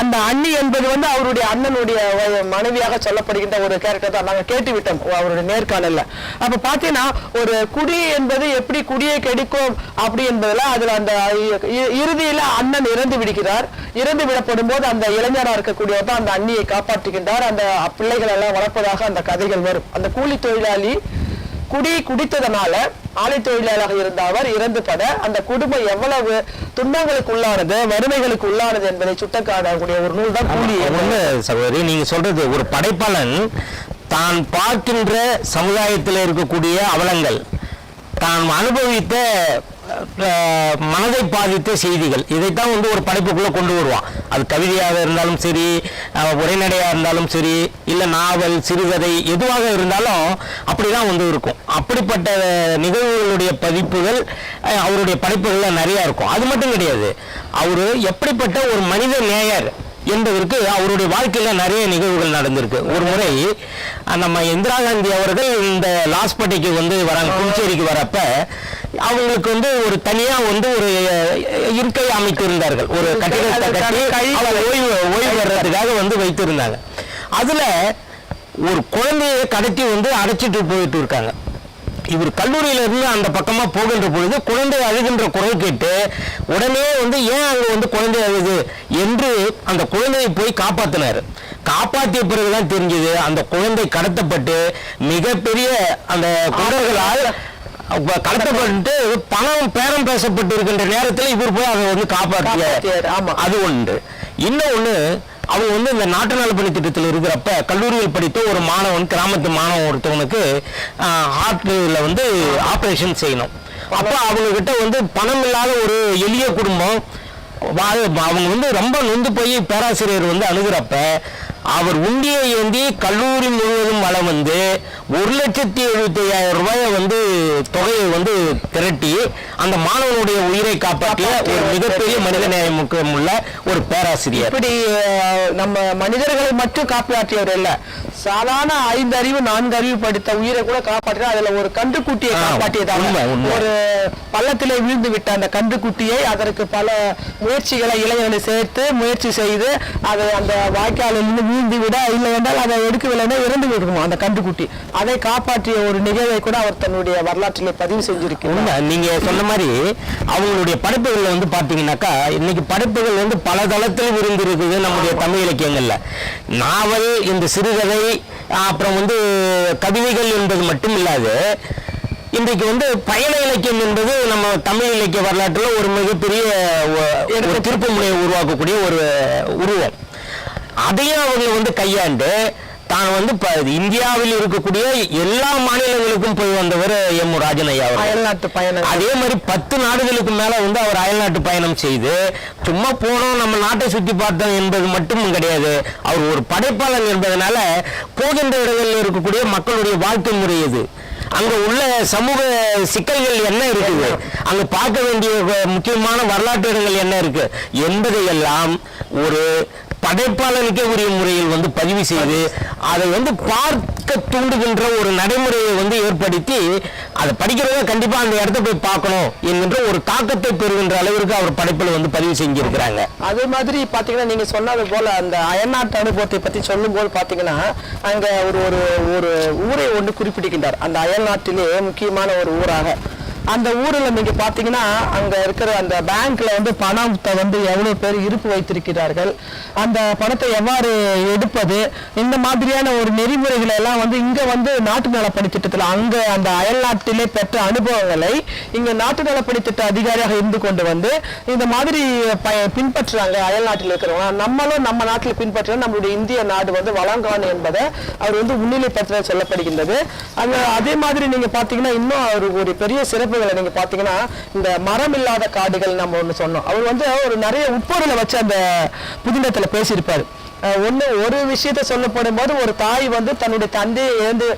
C: அந்த அண்ணி என்பது வந்து அவருடைய அண்ணனுடைய மனைவியாக சொல்லப்படுகின்ற ஒரு கேரக்டர் தான் நாங்க கேட்டு விட்டோம் அவருடைய நேர்காணல்ல. அப்ப பாத்தீங்கன்னா ஒரு குடி என்பது எப்படி குடியை கெடுக்கும் அப்படி என்பதுல அதுல அந்த இறுதியில அண்ணன் இறந்து விடுகிறார். இறந்து விடப்படும் போது அந்த இளைஞராக இருக்கக்கூடியவர் தான் அந்த அண்ணியை காப்பாற்றுகின்றார். அந்த பிள்ளைகள் எல்லாம் வளர்ப்பதாக அந்த கதைகள் வரும். அந்த கூலி தொழிலாளி குடித்ததனால ஆலை தொழிலாளராக இருந்த அவர் இறந்து பட அந்த குடும்பம் எவ்வளவு துன்பங்களுக்கு உள்ளானது, வறுமைகளுக்கு உள்ளானது என்பதை சுட்டக்காடக்கூடிய ஒரு நூல் தான் கூலி.
B: சகோதரி, நீங்க சொல்றது ஒரு படைப்பாளன் தான் பார்க்கின்ற சமுதாயத்தில் இருக்கக்கூடிய அவலங்கள், தான் அனுபவித்த மனதை பாதித்த செய்திகள், இதைத்தான் வந்து ஒரு படைப்புக்குள்ளே கொண்டு வருவான். அது கவிதையாக இருந்தாலும் சரி, உரைநடையாக இருந்தாலும் சரி, இல்லை நாவல், சிறுகதை, எதுவாக இருந்தாலும் அப்படிதான் வந்து இருக்கும். அப்படிப்பட்ட நிகழ்வுகளுடைய பதிப்புகள் அவருடைய படைப்புகளில் நிறையா இருக்கும். அது மட்டும் கிடையாது, அவர் எப்படிப்பட்ட ஒரு மனித நேயர் என்பதற்கு அவருடைய வாழ்க்கையில் நிறைய நிகழ்வுகள் நடந்திருக்கு. ஒரு முறை நம்ம இந்திரா காந்தி அவர்கள் இந்த லாஸ்பேட்டைக்கு வந்து வராங்க, புதுச்சேரிக்கு வரப்ப அவங்களுக்கு வந்து ஒரு தனியா வந்து ஒரு இருக்கை அமைத்திருந்தார்கள். ஒரு கட்டிடத்தை கட்டி ஓய்வு வர்றதுக்காக வந்து வைத்திருந்தாங்க. அதுல ஒரு குழந்தையை கடத்தி வந்து அடைச்சிட்டு போயிட்டு இருக்காங்க. இவர் கல்லூரியில இருந்து அந்த பக்கமா போகின்ற பொழுது குழந்தை அழுகின்ற குரல் கேட்டு உடனே வந்து ஏன் அங்க வந்து குழந்தை அழுது என்று அந்த குழந்தையை போய் காப்பாத்தினாரு. காப்பாற்றிய பிறகுதான் தெரிஞ்சது அந்த குழந்தை கடத்தப்பட்டு மிகப்பெரிய அந்த குண்டர்களால் கடத்தப்பட்டு பணம் பேரம் பேசப்பட்டு இருக்கின்ற நேரத்தில் இவர் போய் அதை வந்து காப்பாற்றியார். அது ஒன்று. இன்னொன்னு, அவங்க வந்து இந்த நாட்டு நலப்பணி திட்டத்தில் இருக்கிறப்ப கல்லூரியில் படித்த ஒரு மாணவன், கிராமத்து மாணவன் ஒருத்தவனுக்கு ஹார்ட்ல வந்து ஆப்ரேஷன் செய்யணும். அப்போ அவங்க கிட்ட வந்து பணம் இல்லாத ஒரு எளிய குடும்பம், அவங்க வந்து ரொம்ப நொந்து போய் பேராசிரியர் வந்து அணுகிறப்ப அவர் உண்டியை ஏந்தி கல்லூரி முழுவதும் வளம் வந்து 1,75,000 ரூபாயை வந்து தொகையை வந்து திரட்டி அந்த மாணவனுடைய உயிரை காப்பாற்றிய ஒரு மிகப்பெரிய மனிதநேய முக்கியமுள்ள ஒரு பேராசிரியர். இப்படி
C: நம்ம மனிதர்களை மட்டும் காப்பாற்றியவர் இல்ல, சாதாரண 5 அறிவு 4 அறிவு படித்த உயிரை கூட காப்பாற்ற, அதுல ஒரு கன்றுக்குட்டியை காப்பாற்றியதாக. ஒரு பள்ளத்திலே விழுந்து விட்ட அந்த கன்றுக்குட்டியை அதற்கு பல முயற்சிகளை இளைஞர்களை சேர்த்து முயற்சி செய்து அதை அந்த வாய்க்காலில் வீழ்ந்து விட, இல்லை என்றால் அதை எடுக்கவில்லைன்னா இறந்து விடுமா அந்த கன்றுக்குட்டி. அதை காப்பாற்றிய ஒரு நிகழ்வை கூட அவர் தன்னுடைய வரலாற்றிலே பதிவு செஞ்சிருக்கிறார்.
B: நீங்க சொன்ன மாதிரி அவங்களுடைய படைப்புகள் வந்து பாத்தீங்கன்னாக்கா இன்னைக்கு படைப்புகள் வந்து பல தளத்தில் விருந்து இருக்குது நம்முடைய தமிழ் இலக்கியங்கள்ல. நாவல், இந்த சிறுகதை, அப்புறம் வந்து கவிதைகள் என்பது மட்டும் இல்லாது இன்றைக்கு வந்து பயண இலக்கியம் என்பது நம்ம தமிழ் இலக்கிய வரலாற்றில் ஒரு மிகப்பெரிய திருப்பு முனையை உருவாக்கக்கூடிய ஒரு உருவம். அதையும் அவங்க வந்து கையாண்டு தான் வந்து இந்தியாவில் இருக்கக்கூடிய எல்லா மாநிலங்களுக்கும் போய் வந்தவர் எம் ராஜன் ஐயா.
C: அயல்நாட்டு பயணம்.
B: அதே மாதிரி 10 நாடுகளுக்கு மேல வந்து அவர் அயல்நாட்டு பயணம் செய்து சும்மா போனோம் நம்ம நாட்டை சுற்றி பார்த்தோம் என்பது மட்டும் கிடையாது. அவர் ஒரு படைப்பாளர் என்பதனால போகின்ற இடங்களில் இருக்கக்கூடிய மக்களுடைய வாழ்க்கை முறை எது, அங்க உள்ள சமூக சிக்கல்கள் என்ன இருக்குது, அங்க பார்க்க வேண்டிய முக்கியமான வரலாற்று இடங்கள் என்ன இருக்கு என்பதையெல்லாம் ஒரு படைப்பாளனுக்கே உரிய முறையில் வந்து பதிவு செய்து அதை வந்து பார்க்க தூண்டுகின்ற ஒரு நடைமுறையை வந்து ஏற்படுத்தி அதை படிக்கிறவங்க கண்டிப்பா அந்த இடத்த போய் பார்க்கணும் என்கின்ற ஒரு தாக்கத்தை பெறுகின்ற அளவிற்கு அவர் படைப்பில் வந்து பதிவு செஞ்சிருக்கிறாங்க.
C: அதே மாதிரி பாத்தீங்கன்னா நீங்க சொன்னது போல அந்த அயல்நாட்டு அனுபவத்தை பத்தி சொல்லும் போது பாத்தீங்கன்னா அங்க ஒரு ஊரை ஒன்று குறிப்பிடுகின்றார். அந்த அயல்நாட்டிலே முக்கியமான ஒரு ஊராக அந்த ஊர்ல நீங்க பாத்தீங்கன்னா அங்க இருக்கிற அந்த பேங்க்ல வந்து பணத்தை வந்து எவ்வளவு பேர் இருப்பு வைத்திருக்கிறார்கள், அந்த பணத்தை எவ்வாறு எடுப்பது, இந்த மாதிரியான ஒரு நெறிமுறைகளை எல்லாம் வந்து இங்க வந்து நாட்டு நலப்பணி திட்டத்துல அங்க அந்த அயல்நாட்டிலே பெற்ற அனுபவங்களை இங்க நாட்டு நலப்பணி திட்ட அதிகாரியாக இருந்து கொண்டு வந்து இந்த மாதிரி பின்பற்றுறாங்க. அயல்நாட்டில் இருக்கிறவங்க நம்மளும் நம்ம நாட்டில் பின்பற்ற நம்மளுடைய இந்திய நாடு வந்து வளங்கானு என்பதை அவர் வந்து முன்னிலைப்படுத்த சொல்லப்படுகின்றது. அதே மாதிரி நீங்க பாத்தீங்கன்னா இன்னும் அவருக்கு ஒரு பெரிய சிறப்பு நீங்க பாத்தீங்கன்னா இந்த மரம் இல்லாத காடுகள் நம்ம ஒண்ணு சொன்னோம். அவர் வந்து ஒரு நிறைய உட்பொருளை வச்சு அந்த புதினத்துல பேசியிருப்பாரு. ஒரு விஷயத்தை சொல்லப்படும் போது ஒரு தாய் வந்து தன்னுடைய தந்தையை இழந்து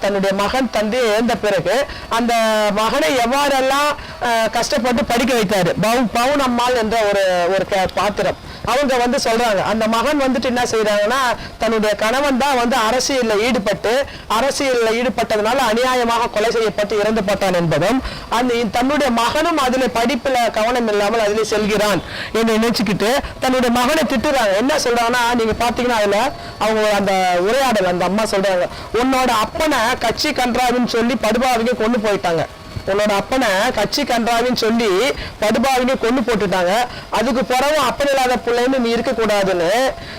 C: தன்னுடைய மகன் தந்தையை இழந்த பிறகு அந்த மகனை எவ்வாறெல்லாம் கஷ்டப்பட்டு படிக்க வைத்தாரு. பவுன் அம்மாள் என்ற ஒரு பாத்திரம் அவங்க வந்து சொல்றாங்க. அந்த மகன் வந்துட்டு என்ன செய்யறாங்கன்னா தன்னுடைய கணவன் தான் வந்து அரசியலில் ஈடுபட்டதுனால அநியாயமாக கொலை செய்யப்பட்டு இறந்து போட்டான் என்பதும் தன்னுடைய மகனும் அதுல படிப்புல கவனம் இல்லாமல் அதிலே செல்கிறான் என்று நினைச்சுக்கிட்டு தன்னுடைய மகனை திட்டுறாங்க. என்ன சொல்றாங்கன்னா நீங்க பாத்தீங்கன்னா அதுல அவங்க அந்த உரையாடல் அந்த அம்மா சொல்றாங்க, உன்னோட அப்பனை கட்சி கன்றாவின்னு சொல்லி படுபாவிங்க கொண்டு போயிட்டாங்க, உன்னோட அப்பனை கட்சி கன்றாவின்னு சொல்லி படுபாவிங்க கொண்டு போட்டுட்டாங்க, அதுக்கு பிறகு அப்பன் இல்லாத பிள்ளைன்னு நீ இருக்கக்கூடாதுன்னு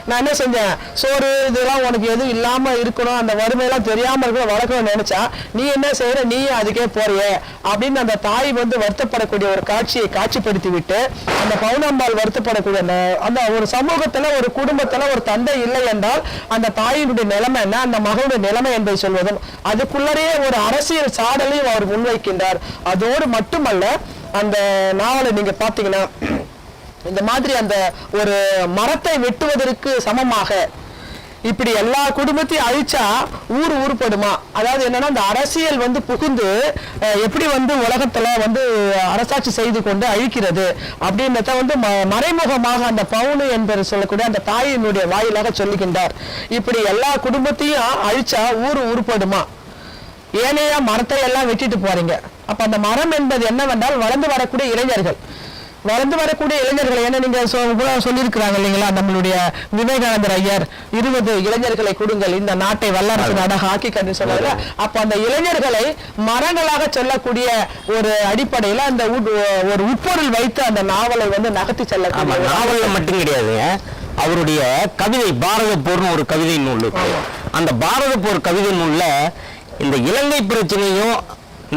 C: நான் என்ன செஞ்சேன், சோறு இதெல்லாம் உனக்கு எதுவும் இல்லாம இருக்கணும், அந்த வறுமையெல்லாம் தெரியாம இருக்கணும் வளர்க்கணும்னு நினைச்சா நீ என்ன செய்யற, நீ அதுக்கே போறிய அப்படின்னு அந்த தாய் வந்து வருத்தப்படக்கூடிய ஒரு காட்சியை காட்சிப்படுத்தி விட்டு அந்த பவுனம்பாள் வருத்தப்படக்கூடிய அந்த ஒரு சமூகத்துல ஒரு குடும்பத்துல ஒரு தந்தை இல்லை என்றால் அந்த தாயினுடைய நிலைமை என்ன, அந்த மகனுடைய நிலைமை என்பதை சொல்வதும் அதுக்குள்ளரே ஒரு அரசியல் சாடலையும் அவர் முன்வைக்கின்றார். அதோடு மட்டுமல்ல அந்த நாவலை நீங்க பாத்தீங்கன்னா இந்த மாதிரி அந்த ஒரு மரத்தை வெட்டுவதற்கு சமமாக இப்படி எல்லா குடும்பத்தையும் அழிச்சா ஊர் உருப்படுமா? அதாவது என்னன்னா இந்த அரசியல் வந்து புகுந்து எப்படி வந்து உலகத்துல வந்து அரசாட்சி செய்து கொண்டு அழிக்கிறது அப்படின்றத வந்து மறைமுகமாக அந்த பவுனு என்பது சொல்லக்கூடிய அந்த தாயினுடைய வாயிலாக சொல்லுகின்றார். இப்படி எல்லா குடும்பத்தையும் அழிச்சா ஊர் உருப்படுமா? ஏனையா மரத்தை எல்லாம் வெட்டிட்டு போறீங்க. அப்ப அந்த மரம் என்பது என்னவென்றால் வளர்ந்து வரக்கூடிய இளைஞர்கள், ஏன்னா நீங்க சொல்லியிருக்கிறாங்க இல்லைங்களா, நம்மளுடைய விவேகானந்தர் ஐயர் 20 இளைஞர்களை கொடுங்கள் இந்த நாட்டை வல்லரசு நாடாக ஆக்கி கண்டு சொன்னாங்க. அப்ப அந்த இளைஞர்களை மரங்களாக சொல்லக்கூடிய ஒரு அடிப்படையில அந்த ஒரு உட்பொருள் வைத்து அந்த நாவலை வந்து நகர்த்தி செல்ல.
B: நாவல்ல மட்டும் கிடையாது, அவருடைய கவிதை பாரத போர்னு ஒரு கவிதை நூல். அந்த பாரத போர் கவிதை நூல்ல இந்த இலங்கை பிரச்சனையும்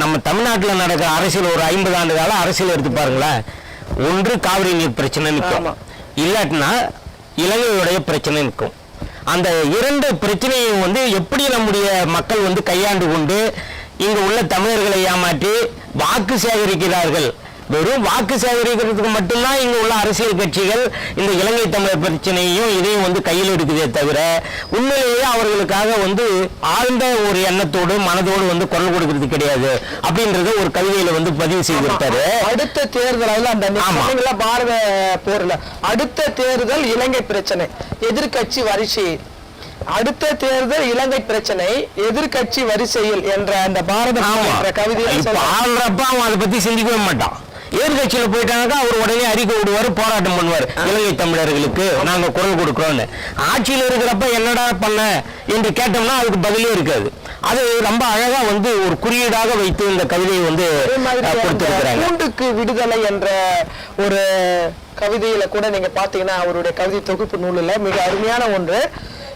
B: நம்ம தமிழ்நாட்டில் நடக்கிற அரசியல் ஒரு 50 ஆண்டு கால அரசியல் எடுத்து பாருங்களேன். ஒன்று காவிரி நீர் பிரச்சனை நிற்கும், இல்லாட்டினா இலங்கையுடைய பிரச்சனை நிற்கும். அந்த 2 பிரச்சனையும் வந்து எப்படி நம்முடைய மக்கள் வந்து கையாண்டு கொண்டு இங்க உள்ள தமிழர்களை ஏமாற்றி வாக்கு சேகரிக்கிறார்கள். வெறும் வாக்கு சேகரிக்கிறதுக்கு மட்டும்தான் இங்க உள்ள அரசியல் கட்சிகள் இந்த இலங்கை தமிழர் பிரச்சனையும் இதையும் வந்து கையில் எடுக்குதே தவிர உண்மையிலேயே அவர்களுக்காக வந்து ஆழ்ந்த ஒரு எண்ணத்தோடு மனதோடு வந்து குரல் கொடுக்கிறது கிடையாது அப்படின்றத ஒரு கவிதையில வந்து பதிவு செய்திருக்காரு.
C: அடுத்த தேர்தல் அந்த பாரத போர்ல அடுத்த தேர்தல் இலங்கை பிரச்சனை, எதிர்கட்சி வரிசை, அடுத்த தேர்தல் இலங்கை பிரச்சனை, எதிர்கட்சி வரிசையில் என்ற அந்த பாரத கவிதையை
B: ஆள்றப்ப அவன் அதை பத்தி சிந்திக்கவே மாட்டான். எதிர்கட்சியில போயிட்டாங்கக்கா அவர் உடனே அறிக்கை விடுவாரு, போராட்டம் பண்ணுவார், இலங்கை தமிழர்களுக்கு நாங்க குரல் கொடுக்கிறோம்னு. ஆட்சியில் இருக்கிறப்ப என்னடா பண்ண என்று கேட்டோம்னா அதுக்கு பதிலே இருக்காது. அது ரொம்ப அழகா வந்து ஒரு குறியீடாக வைத்து இந்த கவிதையை வந்து
C: பூண்டுக்கு விடுதலை என்ற ஒரு கவிதையில கூட நீங்க பாத்தீங்கன்னா அவருடைய கவிதை தொகுப்பு நூலில் மிக அருமையான ஒன்று.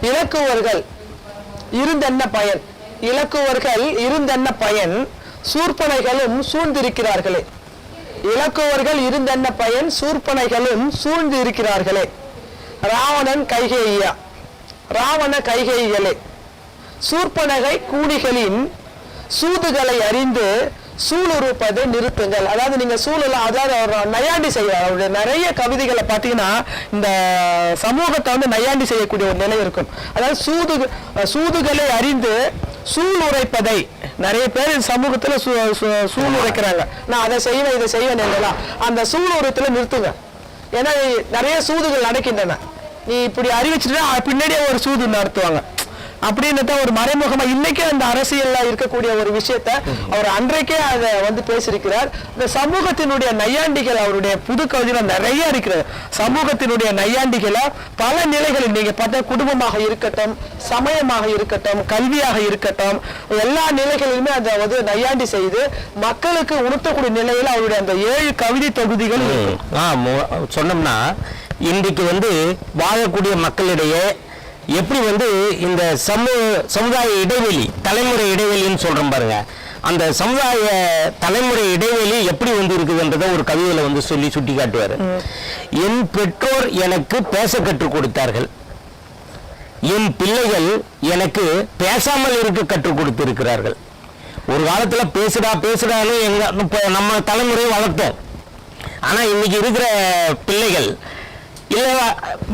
C: இலக்குவர்கள் இருந்தென்ன பயன், இலக்குவர்கள் இருந்தென்ன பயன், சூர்பனைகளும் சூழ்ந்திருக்கிறார்களே. இலக்குவர்கள் இருந்தென்ன பயன், சூர்பனைகளும் சூழ்ந்து இருக்கிறார்களே. ராவணன் கைகேயா, ராவண கைகேயிகளே. சூர்பனகை கூடிகளின் சூதுகளை அறிந்து சூளுறுப்பதை நிறுத்துங்கள். அதாவது நீங்க சூழல, அதாவது அவர் நையாண்டி செய்வார். அவருடைய நிறைய கவிதைகளை பார்த்தீங்கன்னா இந்த சமூகத்தை வந்து நையாண்டி செய்யக்கூடிய ஒரு நிலை இருக்கும். அதாவது சூதுகளை அறிந்து சூழ் உரைப்பதை, நிறைய பேர் சமூகத்துல சூழ் உரைக்கிறாங்க, நான் அதை செய்வேன் இதை செய்வேன் இல்லையா, அந்த சூழ் உரைத்துல நிறுத்துங்க. ஏன்னா நிறைய சூதுகள் நடக்கின்றன, நீ இப்படி அறிவிச்சுட்டா பின்னாடியே ஒரு சூது நடத்துவாங்க அப்படின்றத ஒரு மறைமுகமா இன்னைக்கே அந்த அரசியல்ல இருக்கக்கூடிய ஒரு விஷயத்த அவர் அன்றைக்கே அதை வந்து பேசியிருக்கிறார். இந்த சமூகத்தினுடைய நையாண்டிகள் அவருடைய புது கவிதையில நிறைய இருக்கிறது. சமூகத்தினுடைய நையாண்டிகளை பல நிலைகளில் நீங்க பார்த்தா குடும்பமாக இருக்கட்டும், சமயமாக இருக்கட்டும், கல்வியாக இருக்கட்டும், எல்லா நிலைகளிலுமே அதை வந்து நையாண்டி செய்து மக்களுக்கு உணர்த்தக்கூடிய நிலையில் அவருடைய அந்த 7 கவிதை தொகுதிகள்
B: சொன்னோம்னா இன்றைக்கு வந்து வாழக்கூடிய மக்களிடையே எப்படி வந்து இந்த சமுதாய இடைவெளி, தலைமுறை இடைவெளின்னு சொல்றோம் பாருங்க, அந்த சமுதாய தலைமுறை இடைவெளி எப்படி வந்து இருக்குதுன்றத ஒரு கவிதையில வந்து சொல்லி சுட்டி காட்டுவாரு. என் பெற்றோர் எனக்கு பேச கற்றுக் கொடுத்தார்கள், என் பிள்ளைகள் எனக்கு பேசாமல் இருக்க கற்றுக் கொடுத்திருக்கிறார்கள். ஒரு காலத்துல பேசுடான்னு நம்ம தலைமுறையை வளர்த்தோம். ஆனா இன்னைக்கு இருக்கிற பிள்ளைகள் இல்ல,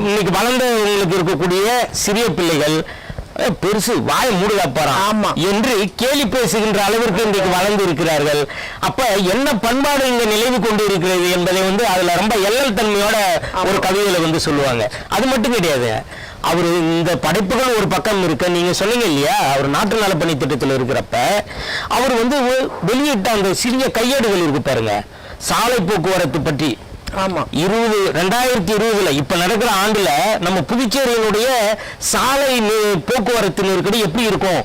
B: இன்னைக்கு வளர்ந்தவங்களுக்கு இருக்கக்கூடிய சிறிய பிள்ளைகள் பெருசு வாய மூடுகாப்பாராம் என்று கேலி பேசுகின்ற அளவிற்கு இன்றைக்கு வளர்ந்து இருக்கிறார்கள். அப்ப என்ன பண்பாடு இங்க நினைவு கொண்டு இருக்கிறது என்பதை வந்து அதுல ரொம்ப எல்லல் தன்மையோட ஒரு கவிதையில வந்து சொல்லுவாங்க. அது மட்டும் கிடையாது, அவரு இந்த படைப்புகள் ஒரு பக்கம் இருக்க, நீங்க சொன்னீங்க இல்லையா, அவர் நாட்டு நலப்பணி திட்டத்தில் இருக்கிறப்ப அவர் வந்து வெளியிட்ட அந்த சிறிய கையேடுகள் இருக்கு பாருங்க, சாலை போக்குவரத்து பற்றி. 2020 இப்ப நடக்கிற ஆண்டுல நம்ம புதுச்சேரியினுடைய சாலை போக்குவரத்து நெருக்கடி எப்படி இருக்கும்,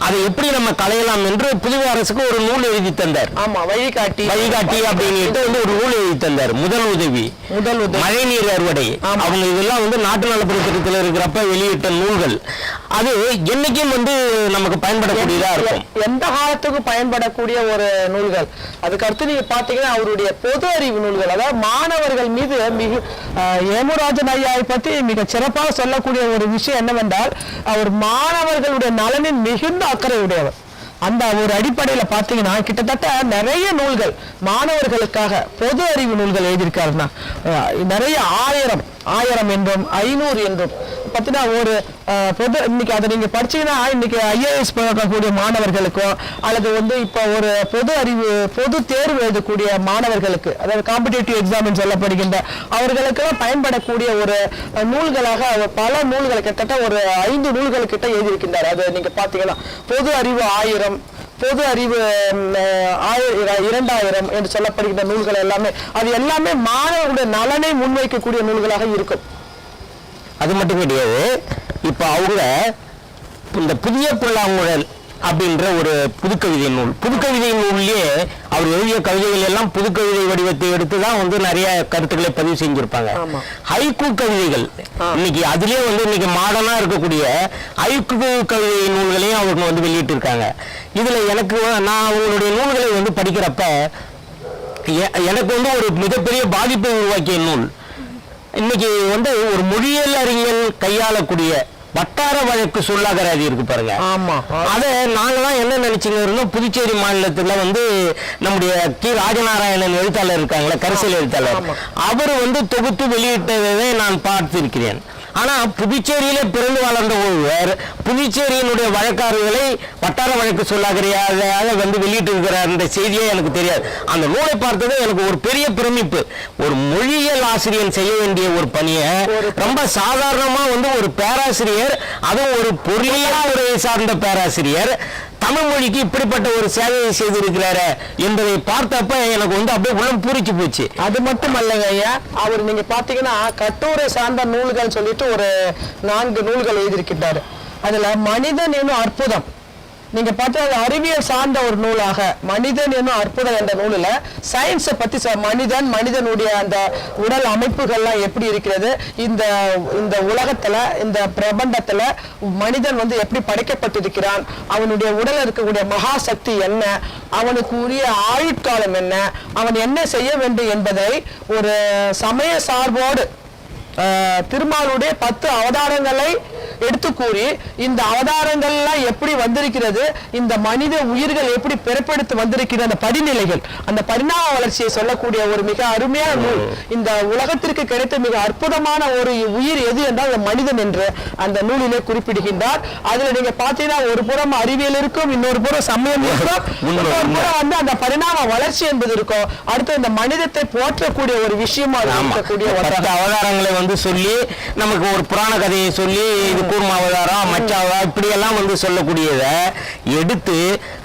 B: அதை எப்படி நம்ம களையலாம் என்று புதுவை அரசுக்கு ஒரு நூல் எழுதி தந்தார். வழிகாட்டி அப்படின்னு வந்து ஒரு நூல் எழுதி தந்தார். முதல் உதவி மழைநீர் அறுவடை, அவங்க இதெல்லாம் வந்து நாட்டு நலப்பணி திட்டத்தில் இருக்கிறப்ப வெளியிட்ட நூல்கள். அது என்னைக்கும் வந்து நமக்கு பயன்படக்கூடியதா இருக்கும்,
C: எந்த காலத்துக்கும் பயன்படக்கூடிய ஒரு நூல்கள். அதுக்கு அடுத்து நீங்க பாத்தீங்கன்னா அவருடைய பொது அறிவு நூல்கள், அதாவது மாணவர்கள் மீது மிக ஏமுராஜன் ஐயாவை பற்றி மிக சிறப்பாக சொல்லக்கூடிய ஒரு விஷயம் என்னவென்றால் அவர் மாணவர்களுடைய நலனின் மிகுந்த அக்கறை உடையவர். அந்த ஒரு அடிப்படையில பாத்தீங்கன்னா கிட்டத்தட்ட நிறைய நூல்கள் மாணவர்களுக்காக பொது அறிவு நூல்கள் எழுதியிருக்காருன்னா நிறைய 1000 என்றும் 500 என்றும் பார்த்தீங்கன்னா ஒரு பொது இன்னைக்கு அதை நீங்க படிச்சீங்கன்னா இன்னைக்கு IAS பண்ணக்கூடிய மாணவர்களுக்கோ அல்லது வந்து இப்போ ஒரு பொது தேர்வு எழுதக்கூடிய மாணவர்களுக்கு அதாவது காம்படிட்டிவ் எக்ஸாம் சொல்லப்படுகின்ற அவர்களுக்கெல்லாம் பயன்படக்கூடிய ஒரு நூல்களாக பல நூல்கள் கிட்டத்தட்ட ஒரு 5 நூல்கள் கிட்ட எழுதியிருக்கின்றார். அது நீங்க பாத்தீங்கன்னா பொது அறிவு 1000, பொது அறிவு 2000 என்று சொல்லப்படுகின்ற நூல்கள் எல்லாமே அது எல்லாமே மாணவர்களுடைய நலனை முன்வைக்கக்கூடிய நூல்களாக இருக்கும்.
B: அது மட்டும் கிடையாது, இப்ப அவங்க இந்த புதிய புல்லாங்குழல் அப்படின்ற ஒரு புதுக்கவிதை நூல்லையே அவர் எழுதிய கவிதைகள் எல்லாம் புதுக்கவிதை வடிவத்தை எடுத்துதான் வந்து நிறைய கருத்துக்களை பதிவு செஞ்சிருப்பாங்க. ஹைக்கூ கவிதைகள் இன்னைக்கு அதுலயே வந்து இன்னைக்கு மாடர்னா இருக்கக்கூடிய ஹைக்கூ கவிதை நூல்களையும் அவங்க வந்து வெளியிட்டு இருக்காங்க. இதுல எனக்கு நான் அவங்களுடைய நூல்களை வந்து படிக்கிறப்ப எனக்கு வந்து ஒரு மிகப்பெரிய பாதிப்பை உருவாக்கிய நூல் இன்னைக்கு வந்து ஒரு மொழியியல் அறிஞர் கையாளக்கூடிய வட்டார வழக்கு சொல்லாகராதி இருக்கு பாருங்க. அதை நாங்களாம் என்ன நினைச்சுங்க, புதுச்சேரி மாநிலத்துல வந்து நம்முடைய கி ராஜநாராயணன் எழுத்தாளர் இருக்காங்களே, கரிசல் எழுத்தாளர், அவர் வந்து தொகுத்து வெளியிட்டதை நான் பார்த்திருக்கிறேன். ஆனா புதுச்சேரியில பிறந்து வளர்ந்த ஒருவர் புதுச்சேரியினுடைய வழக்காறுகளை வட்டார வழக்கு சொல்லாகரியாக வந்து வெளியிட்டு இருக்கிறார் என்ற செய்தியே எனக்கு தெரியாது. அந்த நூலை பார்த்தது எனக்கு ஒரு பெரிய பிரமிப்பு. ஒரு மொழியியல் ஆசிரியர் செய்ய வேண்டிய ஒரு பணியை ரொம்ப சாதாரணமா வந்து ஒரு பேராசிரியர், அதுவும் ஒரு பொறியியல் துறையை சார்ந்த பேராசிரியர் தமிழ் மொழிக்கு இப்படிப்பட்ட ஒரு சேவையை செய்திருக்கிறாரு என்பதை பார்த்தப்ப எனக்கு வந்து அப்படியே உள்ளம் பூரிச்சு போச்சு.
C: அது மட்டும் அல்லங்க ஐயா, அவர் நீங்க பாத்தீங்கன்னா கட்டுரை சார்ந்த நூல்கள் சொல்லிட்டு ஒரு 4 நூல்கள் எழுதியிருக்கிறாரு. அதுல மனிதன் என்னும் அற்புதம் நீங்க பார்த்தா அறிவியல் சார்ந்த ஒரு நூலாக மனிதன் என்னும் அற்புதம் என்ற நூலில் சயின்ஸை பத்தி மனிதனுடைய அந்த உடல் அமைப்புகள்லாம் எப்படி இருக்கிறது, இந்த உலகத்துல இந்த பிரபண்டத்துல மனிதன் வந்து எப்படி படைக்கப்பட்டிருக்கிறான், அவனுடைய உடல் இருக்கக்கூடிய மகா சக்தி என்ன, அவனுக்கு உரிய ஆயுட்காலம் என்ன, அவன் என்ன செய்ய வேண்டும் என்பதை ஒரு சமய சார்போடு திருமாலுடைய 10 அவதாரங்களை எடுத்து கூறி இந்த அவதாரங்கள்லாம் எப்படி வந்திருக்கிறது, இந்த மனித உயிர்கள் எப்படி பிறப்பெடுத்து வந்திருக்கிறது, அந்த படிநிலைகள், அந்த பரிணாம வளர்ச்சியை சொல்லக்கூடிய ஒரு மிக அருமையான நூல். இந்த உலகத்திற்கு கிடைத்த மிக அற்புதமான ஒரு உயிர் எது என்றால் அந்த மனிதன் என்று அந்த நூலிலே குறிப்பிடுகின்றார். அதுல நீங்க பாத்தீங்கன்னா ஒரு புறம் அறிவியல் இருக்கும், இன்னொரு புறம் சமயம் இருக்கும், இன்னொரு புறம் வந்து அந்த பரிணாம வளர்ச்சி என்பது இருக்கும், அடுத்து இந்த மனிதத்தை போற்றக்கூடிய ஒரு விஷயமா இருக்கக்கூடிய
B: அவதாரங்களை வந்து சொல்லி நமக்கு ஒரு புராண கதையை சொல்லி இது கூர்ம அவதாரம் மச்ச அவதாரம் இப்படி எல்லாம் வந்து சொல்லக்கூடியதை எடுத்து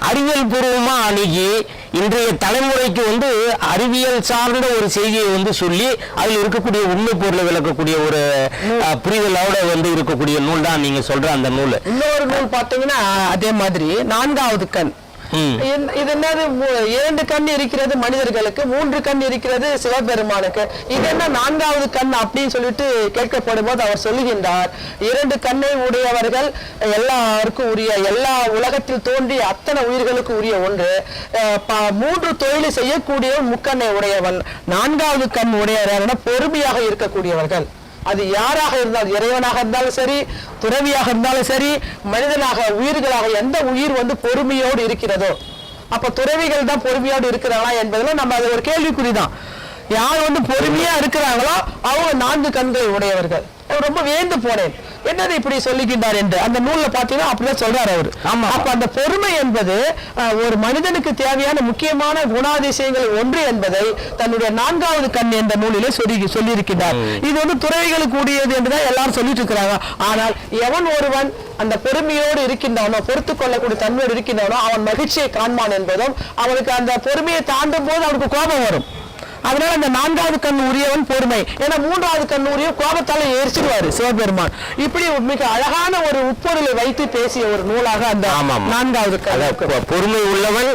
B: அறிவியல் பூர்வமா அணுகி இன்றைய தலைமுறைக்கு வந்து அறிவியல் சார்ந்த ஒரு செய்தியை வந்து சொல்லி அதில் இருக்கக்கூடிய உண்மை பொருளை விளக்கக்கூடிய ஒரு புரிதலோட வந்து இருக்கக்கூடிய நூல் தான் நீங்க சொல்ற அந்த நூல்.
C: இன்னொரு நூல் பார்த்தீங்கன்னா அதே மாதிரி 4வது கண். இது என்னது 2 கண் இருக்கிறது மனிதர்களுக்கு, 3 கண் இருக்கிறது சிவபெருமானுக்கு, இது என்ன 4வது கண் அப்படின்னு சொல்லிட்டு கேட்கப்படும் போது அவர் சொல்லுகின்றார், 2 கண்ணை உடையவர்கள் எல்லாருக்கும் உரிய, எல்லா உலகத்தில் தோன்றி அத்தனை உயிர்களுக்கு உரிய ஒன்று, 3 தொழிலை செய்யக்கூடிய முக்கண்ணை உடையவன், 4வது கண் உடையவர்கள் பொறுமையாக இருக்கக்கூடியவர்கள். அது யாராக இருந்தாலும், இறைவனாக இருந்தாலும் சரி, துறவியாக இருந்தாலும் சரி, மனிதனாக உயிர்களாக எந்த உயிர் வந்து பொறுமையோடு இருக்கிறதோ, அப்ப துறவிகள் தான் பொறுமையோடு இருக்கிறாங்களா என்பதில் நம்ம அது ஒரு கேள்விக்குறிதான். யார் வந்து பொறுமையா இருக்கிறாங்களோ அவங்க 4 கண்கள் உடையவர்கள். ரொம்ப வேந்து போனேன், என்னது இப்படி சொல்லுகின்றார் என்று அந்த நூல்ல பாத்தீங்கன்னா அப்படிதான் சொல்றாரு அவரு. அப்ப அந்த பொறுமை என்பது ஒரு மனிதனுக்கு தேவையான முக்கியமான குணாதிசயங்கள் ஒன்று என்பதை தன்னுடைய 4வது கண் என்ற நூலிலே சொல்லியிருக்கிறார். இது வந்து துறவிகளுக்கு கூடியது என்றுதான் எல்லாரும் சொல்லிட்டு இருக்கிறாங்க. ஆனால் எவன் ஒருவன் அந்த பொறுமையோடு இருக்கின்றானோ, பொறுத்து கொள்ளக்கூடிய தன்மையோடு இருக்கின்றானோ அவன் மகிழ்ச்சியை காண்பான் என்பதும், அவனுக்கு அந்த பொறுமையை தாண்டும் போது அவனுக்கு கோபம் வரும். அதனால அந்த 4வது கண் உரியவன் பொறுமை, ஏன்னா 3வது கண் உரிய கோபத்தால எரிச்சிடுவாரு சிவபெருமான். இப்படி மிக அழகான ஒரு உட்பொருளை வைத்து பேசிய ஒரு நூலாக அந்த 4வது கண்.
B: பொறுமை உள்ளவன்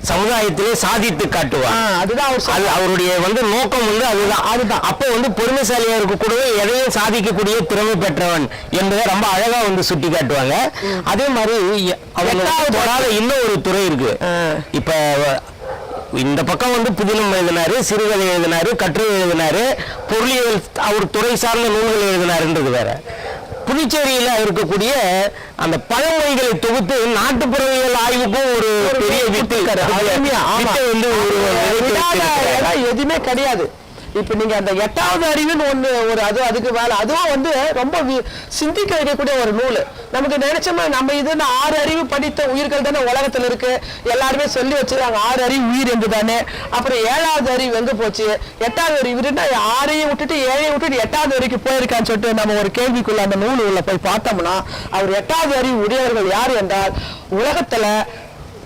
B: சமுதாயத்திலே சாதித்து காட்டுவார், அதுதான் அவருடைய வந்து நோக்கம் வந்து அதுதான். அப்போ வந்து பொறுமைசாலியா இருக்க கூடவே எதையும் சாதிக்கக்கூடிய திறமை பெற்றவன் என்பதை ரொம்ப அழகா வந்து சுட்டி காட்டுவாங்க. அதே மாதிரி இன்னும் ஒரு துறை இருக்கு. இப்ப இந்த பக்கம் வந்து புதினம் எழுதினாரு, சிறுகதை எழுதினாரு, கட்டுரை எழுதினாரு, பொருளியல் அவர் துறை சார்ந்த நூல்கள் எழுதினாருன்றது வேற. புதுச்சேரியில இருக்கக்கூடிய அந்த பழமொழிகளை தொகுத்து நாட்டுப்புறவியல் ஆய்வுக்கும் ஒரு பெரிய வித்து வந்து
C: எதுவுமே கிடையாது. இப்ப நீங்க அந்த 8வது அறிவுன்னு ஒண்ணு ஒரு அதுக்கு மேல அதுவும் வந்து ரொம்ப சிந்திக்க வைக்கக்கூடிய ஒரு நூல். நமக்கு நினைச்சோமா நம்ம இது 6 அறிவு படித்த உயிர்கள் தானே உலகத்துல இருக்கு, எல்லாருமே சொல்லி வச்சிருக்காங்க 6 அறிவு உயிர் என்று தானே. அப்புறம் 7வது அறிவு எங்க போச்சு, 8வது அறிவு இருந்தா 6ஐயும் விட்டுட்டு 7ஐயும் விட்டுட்டு 8வது வரைக்கும் போயிருக்கான்னு சொல்லிட்டு நம்ம ஒரு கேள்விக்குள்ள அந்த நூல் உள்ள போய் பார்த்தோம்னா அவர் 8வது அறிவு உடையவர்கள் யார் என்றால் உலகத்துல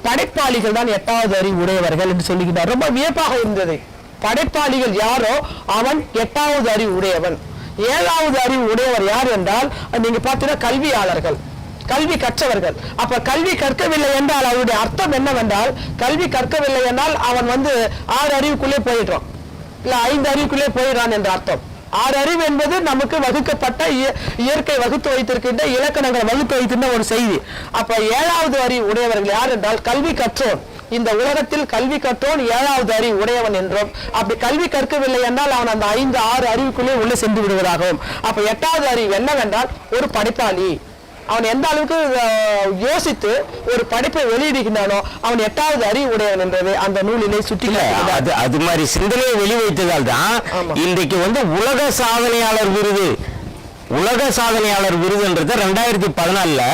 C: படைப்பாளிகள் தான் 8வது அறிவு உடையவர்கள் என்று சொல்லிக்கிறார். ரொம்ப வியப்பாக இருந்தது. படைப்பாளிகள் யாரோ அவன் 8வது அறிவு உடையவன். 7வது அறிவு உடையவர் யார் என்றால் நீங்க பார்த்தீங்கன்னா கல்வியாளர்கள், கல்வி கற்றவர்கள். அப்ப கல்வி கற்கவில்லை என்றால் அவருடைய அர்த்தம் என்னவென்றால் கல்வி கற்கவில்லை என்றால் அவன் வந்து 6 அறிவுக்குள்ளே போயிடுறான், இல்ல 5 அறிவுக்குள்ளே போயிடுறான் என்ற அர்த்தம். 6 அறிவு என்பது நமக்கு வகுக்கப்பட்ட இயற்கை வகுத்து வைத்திருக்கின்ற இலக்கணங்களை வகுத்து வைத்திருந்த ஒரு செய்தி. அப்ப 7வது அறிவு உடையவர்கள் யார் என்றால் கல்வி கற்றோன். இந்த உலகத்தில் கல்வி கற்றோன் 7வது அறிவு உடையவன் என்றும், அப்படி கல்வி கற்கவில்லை என்றால் அவன் அந்த 5, 6 அறிவுக்குள்ளே உள்ள சென்று விடுவதாகவும். அப்ப 8வது அறிவு என்னவென்றால் ஒரு படைப்பாளி. அவன் எந்த அளவுக்கு யோசித்து ஒரு படைப்பை வெளியிடுகின்றானோ அவன் 8வது அறிவு உடையவன் என்றது அந்த நூலிலே சுட்டி.
B: அது மாதிரி சிந்தனையை வெளிவைத்ததால் தான் இன்றைக்கு வந்து உலக சாதனையாளர் விருதுன்றது 2014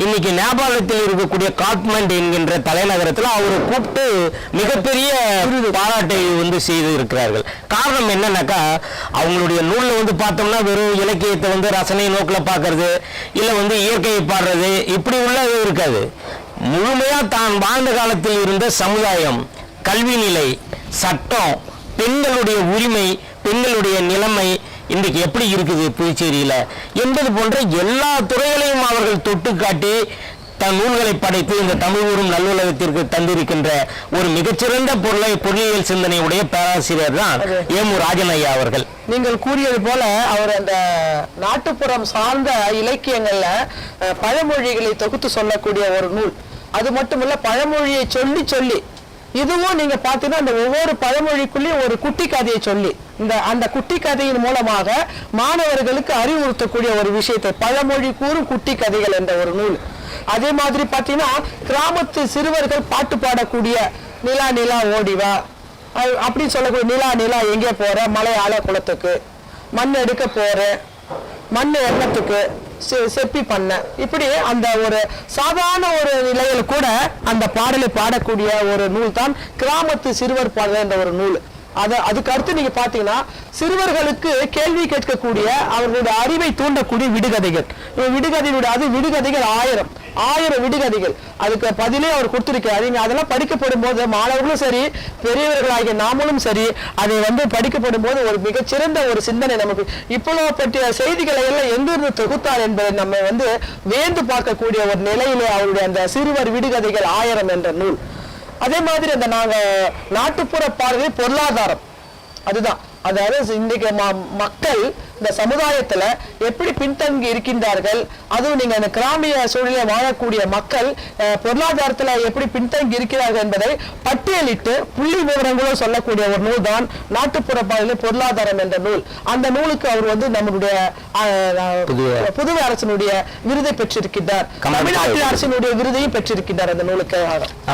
B: இன்னைக்கு நேபாளத்தில் இருக்கக்கூடிய காட்மண்ட் என்கின்ற தலைநகரத்தில் அவரை கூப்பிட்டு மிகப்பெரிய பாராட்டை வந்து செய்து இருக்கிறார்கள். காரணம் என்னன்னாக்கா அவங்களுடைய நூல்ல வந்து பார்த்தோம்னா வெறும் இலக்கியத்தை வந்து ரசனை நோக்கில் பார்க்கறது இல்ல வந்து இயற்கையை பாடுறது இப்படி உள்ளது இருக்காது. முழுமையா தான் வாழ்ந்த காலத்தில் இருந்த சமுதாயம், கல்வி நிலை, சட்டம், பெண்களுடைய உரிமை, பெண்களுடைய நிலைமை இன்றைக்கு எப்படி இருக்குது புதுச்சேரியில என்பது போன்ற எல்லா துறைகளையும் அவர்கள் தொட்டு காட்டி தன் நூல்களை படைத்து இந்த தமிழ் ஊரும் நல்லுலகத்திற்கு தந்திருக்கின்ற ஒரு மிகச்சிறந்த பொருளியல் சிந்தனை உடைய பேராசிரியர் தான் ஏமு ராஜன் ஐயா அவர்கள்.
C: நீங்கள் கூறியது போல அவர் அந்த நாட்டுப்புறம் சார்ந்த இலக்கியங்கள்ல பழமொழிகளை தொகுத்து சொல்லக்கூடிய ஒரு நூல். அது மட்டுமல்ல பழமொழியை சொல்லி சொல்லி இதுவும் நீங்க பாத்தீங்கன்னா அந்த ஒவ்வொரு பழமொழிக்குள்ளேயும் ஒரு குட்டி கதையை சொல்லி அந்த குட்டி கதையின் மூலமாக மாணவர்களுக்கு அறிவுறுத்தக்கூடிய ஒரு விஷயத்தை பழமொழி கூறும் குட்டி கதைகள் என்ற ஒரு நூல். அதே மாதிரி பாத்தீங்கன்னா கிராமத்து சிறுவர்கள் பாட்டு பாடக்கூடிய நிலா நிலா ஓடிவா அப்படின்னு சொல்லக்கூடிய நிலா நிலா எங்கே போற, மலை ஆழ குளத்துக்கு, மண் எடுக்க போற, மண் எண்ணத்துக்கு, செப்பி பண்ண, இப்படி அந்த ஒரு சாதாரண ஒரு நிலையில் கூட அந்த பாடலை பாடக்கூடிய ஒரு நூல் தான் கிராமத்து சிறுவர் பாடல் என்ற ஒரு நூல். அதுக்கு அடுத்து நீங்க பாத்தீங்கன்னா சிறுவர்களுக்கு கேள்வி கேட்கக்கூடிய அவர்களுடைய அறிவை தூண்டக்கூடிய விடுகதைகள். விடுகதைகள் 1000 விடுகதைகள். அதுக்கு பதிலே அவர் கொடுத்திருக்கிறார். நீங்க அதெல்லாம் படிக்கப்படும் போது மாணவர்களும் சரி பெரியவர்களாகிய நாமளும் சரி அதை வந்து படிக்கப்படும் போது ஒரு மிகச்சிறந்த ஒரு சிந்தனை நமக்கு இவ்வளவு பற்றிய செய்திகளை எல்லாம் எங்கிருந்து தொகுத்தார் என்பதை நம்ம வந்து வேந்து பார்க்கக்கூடிய ஒரு நிலையிலே அவருடைய அந்த சிறுவர் விடுகதைகள் 1000 என்ற நூல். அதே மாதிரி அந்த நாங்க நாட்டுப்புற பார்வை பொருளாதாரம் அதுதான். அதாவது இன்றைக்கு மக்கள் இந்த சமுதாயத்துல எப்படி பின்தங்கி இருக்கின்றார்கள், அதுவும் நீங்க அந்த கிராமிய சூழலில் வாழக்கூடிய மக்கள் பொருளாதாரத்துல எப்படி பின்தங்கி இருக்கிறார்கள் என்பதை பட்டியலிட்டு புள்ளி விவரங்களும் சொல்லக்கூடிய ஒரு நூல் தான் நாட்டுப்புற பார்வையில் பொருளாதாரம் என்ற நூல். அந்த நூலுக்கு அவர் வந்து நம்மளுடைய புதுவை அரசினுடைய விருதை பெற்றிருக்கின்றார், தமிழ்நாட்டு அரசினுடைய விருதையும் பெற்றிருக்கின்றார் அந்த நூலுக்கு.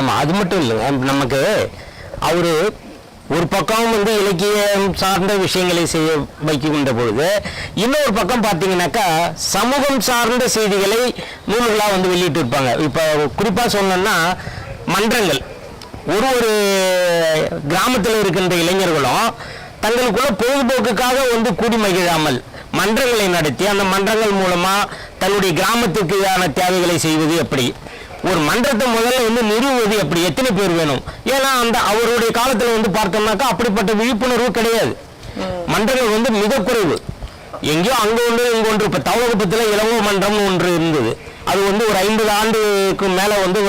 B: ஆமா, அது மட்டும் இல்லை, நமக்கு அவரு ஒரு பக்கம் வந்து இலக்கியம் சார்ந்த விஷயங்களை செய்ய வைக்கின்ற பொழுது இன்னொரு பக்கம் பார்த்தீங்கன்னாக்கா சமூகம் சார்ந்த செய்திகளை நூல்களாக வந்து வெளியிட்டு இருப்பாங்க. இப்போ குறிப்பாக சொல்லணும்னா மன்றங்கள், ஒரு கிராமத்தில் இருக்கின்ற இளைஞர்களும் தங்களுக்குள்ள பொழுதுபோக்குக்காக வந்து கூடி மகிழாமல் மன்றங்களை நடத்தி அந்த மன்றங்கள் மூலமா தன்னுடைய கிராமத்துக்கான தேவைகளை செய்வது எப்படி, ஒரு மன்றத்தை முதல்ல வந்து நிறுவுவது எப்படி, எத்தனை பேர் வேணும். ஏன்னா அந்த அவருடைய காலத்துல வந்து பார்த்தோம்னாக்கா அப்படிப்பட்ட விழிப்புணர்வு கிடையாது. மன்றங்கள் வந்து மிக குறைவு, எங்கேயோ அங்க ஒன்று இங்க ஒன்று. இப்ப தவளகுப்பத்தில் இளங்கோ மன்றம் ஒன்று இருந்தது, அது வந்து ஒரு 50 ஆண்டுக்கு மேல வந்து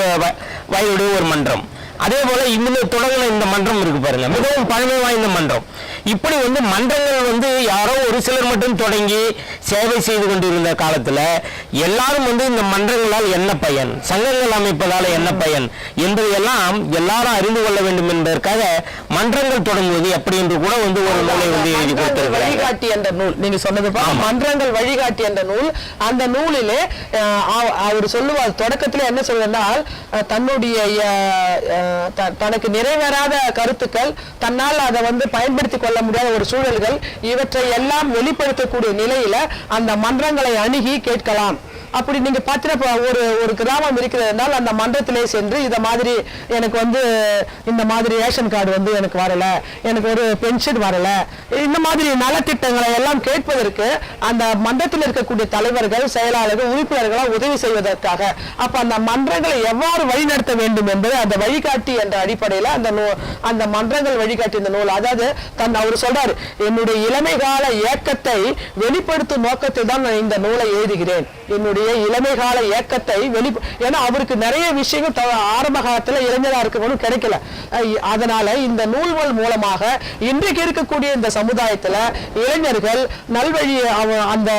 B: வயதுடைய ஒரு மன்றம். அதே போல இன்னும் தொடங்கின இந்த மன்றம் இருக்கு பாருங்க, மிகவும் பழமை வாய்ந்த மன்றம். இப்படி வந்து மன்றங்கள் வந்து யாரோ ஒரு சிலர் மட்டும் தொடங்கி சேவை செய்து கொண்டிருந்த காலத்துல எல்லாரும் வந்து இந்த மன்றங்களால் என்ன பயன், சங்கங்கள் அமைப்பதால் என்ன பயன் என்பதையெல்லாம் எல்லாரும் அறிந்து கொள்ள வேண்டும் என்பதற்காக மன்றங்கள் தொடங்குவது எப்படி என்று கூட வந்து ஒரு நூலை வந்து எழுதி கொடுத்திருக்கிறார்.
C: வழிகாட்டி என்ற நூல் நீங்க சொன்னது மன்றங்கள் வழிகாட்டி என்ற நூல். அந்த நூலிலே அவர் சொல்லுவார் தொடக்கத்தில் என்ன சொல்வதால் தன்னுடைய தனக்கு நிறைவேறாத கருத்துக்கள், தன்னால் அதை வந்து பயன்படுத்திக் கொள்ள முடியாத ஒரு சூழல்கள், இவற்றை எல்லாம் வெளிப்படுத்தக்கூடிய நிலையில அந்த மன்றங்களை அணுகி கேட்கலாம். அப்படி நீங்க பாத்தீங்கன்னா ஒரு கிராமம் இருக்கிறதுனால அந்த மன்றத்திலே சென்று இத மாதிரி எனக்கு வந்து இந்த மாதிரி ரேஷன் கார்டு வந்து எனக்கு வரல, எனக்கு ஒரு பென்ஷன் வரல, இந்த மாதிரி நலத்திட்டங்களை எல்லாம் கேட்பதற்கு அந்த மன்றத்தில் இருக்கக்கூடிய தலைவர்கள், செயலாளர்கள், உறுப்பினர்களால் உதவி செய்வதற்காக. அப்ப அந்த மன்றங்களை எவ்வாறு வழிநடத்த வேண்டும் என்பது அந்த வழிகாட்டி என்ற அடிப்படையில் அந்த மன்றங்கள் வழிகாட்டி இந்த நூல். அதாவது அவர் சொல்றாரு, என்னுடைய இளமை கால ஏக்கத்தை வெளிப்படுத்தும் நோக்கத்தில் தான் நான் இந்த நூலை எழுதுகிறேன். என்னுடைய இளமை கால ஏக்கத்தை ஏன்னா அவருக்கு நிறைய விஷயங்கள் ஆரம்ப காலத்துல இளைஞரா இருக்கணும் கிடைக்கல. அதனால இந்த நூல்கள் மூலமாக இன்றைக்கு இருக்கக்கூடிய இந்த சமுதாயத்துல இளைஞர்கள் நல்வழி அந்த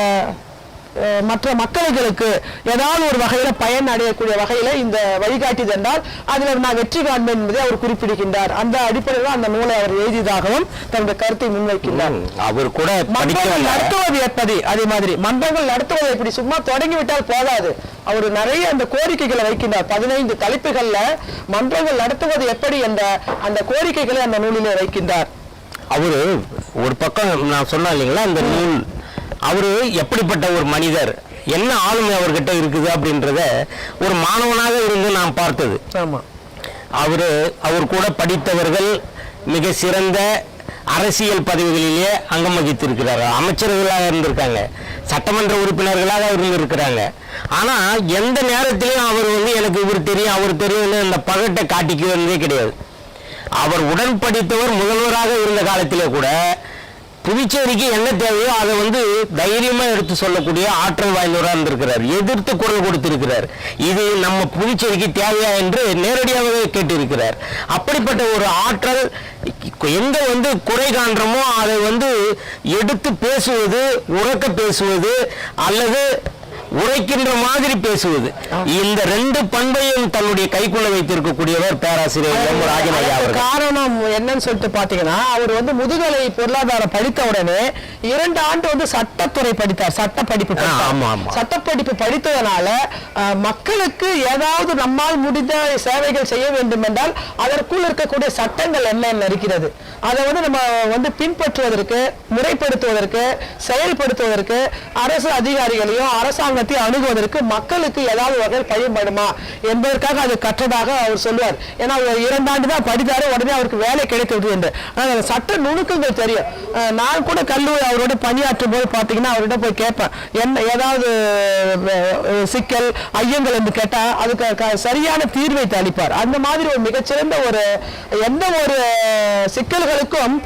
C: மற்ற மக்களுக்கு ஏதாவது ஒரு வகையில பயன் அடையக்கூடிய வகையில இந்த வழிகாட்டி என்றால் அதுல நான் வெற்றி காண்பேன் என்பதை அவர் குறிப்பிடுகின்றார். அந்த அடிப்படையில் அந்த நூலை அவர் எழுதியதாகவும் தன்னுடைய கருத்தை முன்வைக்கின்றார்.
B: அவர் கூட
C: நடத்துவது எப்படி, அதே மாதிரி மன்றங்கள் நடத்துவது எப்படி, சும்மா தொடங்கிவிட்டால் போதாது. அவர் நிறைய அந்த கோரிக்கைகளை வைக்கின்றார். 15 தலைப்புகள்ல மன்றங்கள் நடத்துவது எப்படி என்ற அந்த கோரிக்கைகளை அந்த நூலிலே வைக்கின்றார்.
B: அவரு ஒரு பக்கம் நான் சொன்னேன் இல்லைங்களா, அந்த நூல் அவரு எப்படிப்பட்ட ஒரு மனிதர், என்ன ஆளுமை அவர்கிட்ட இருக்குது அப்படின்றத ஒரு மாணவனாக இருந்து நான் பார்த்தது. அவர் கூட படித்தவர்கள் மிக சிறந்த அரசியல் பதவிகளிலே அங்கம் வகித்திருக்கிறார். அமைச்சர்களாக இருந்திருக்காங்க, சட்டமன்ற உறுப்பினர்களாக இருந்திருக்கிறாங்க. ஆனா எந்த நேரத்திலையும் அவர் வந்து எனக்கு இவர் தெரியும் அவர் தெரியும்னு அந்த பகட்டை காட்டிக்க வந்ததே கிடையாது. அவர் உடன் படித்தவர் முதல்வராக இருந்த காலத்திலே கூட புதுச்சேரிக்கு என்ன தேவையோ அதை வந்து தைரியமா எடுத்து சொல்லக்கூடிய ஆற்றல் வாய்ந்தவராக இருந்திருக்கிறார். எதிர்த்து குரல் கொடுத்திருக்கிறார். இது நம்ம புதுச்சேரிக்கு தேவையா என்று நேரடியாகவே கேட்டிருக்கிறார். அப்படிப்பட்ட ஒரு ஆற்றல் எங்க வந்து குறை காண்றோமோ அதை வந்து எடுத்து பேசுவது, உறக்க பேசுவது அல்லது உரைக்கின்ற மாதிரி பேசுவது, இந்த 2 பண்பையும் தன்னுடைய கைக்குள்ள வைத்திருக்கக்கூடியவர் பேராசிரியர் ராஜன் ஐயா அவர்கள்.
C: காரணம் என்னன்னு சொல்லிட்டு பாத்தீங்கன்னா, அவர் வந்து முதுகலை பொருளாதாரம் படித்த உடனே 2 ஆண்டு வந்து சட்டத்துறை படித்தார். சட்டப்படிப்பு படித்ததனால மக்களுக்கு ஏதாவது நம்மால் முடிந்த சேவைகள் செய்ய வேண்டும் என்றால் அதற்குள் இருக்கக்கூடிய சட்டங்கள் என்ன இருக்கிறது, அதை வந்து நம்ம வந்து பின்பற்றுவதற்கு, முறைப்படுத்துவதற்கு, செயல்படுத்துவதற்கு அரசு அதிகாரிகளையும் அரசாங்க அணுகுவதற்கு மக்களுக்கு ஏதாவது வகையில் பயன்படுமா என்பதற்காக அது கற்றதாக அவர் சொல்லுவார். ஏன்னா 2 ஆண்டு தான் படித்தாரு, உடனே அவருக்கு வேலை கிடைக்கிறது என்று. சட்ட நுணுக்கங்கள் தெரியும். நான் கூட கல்லூரி அவரோட பணியாற்றும் போது பாத்தீங்கன்னா அவர்கிட்ட போய் கேட்பேன், என்ன ஏதாவது சிக்கல் ஐயங்கள் என்று கேட்டா அதுக்கு சரியான தீர்வை அளிப்பார். அந்த மாதிரி ஒரு மிகச்சிறந்த ஒரு எந்த ஒரு சிக்கல்களுக்கும்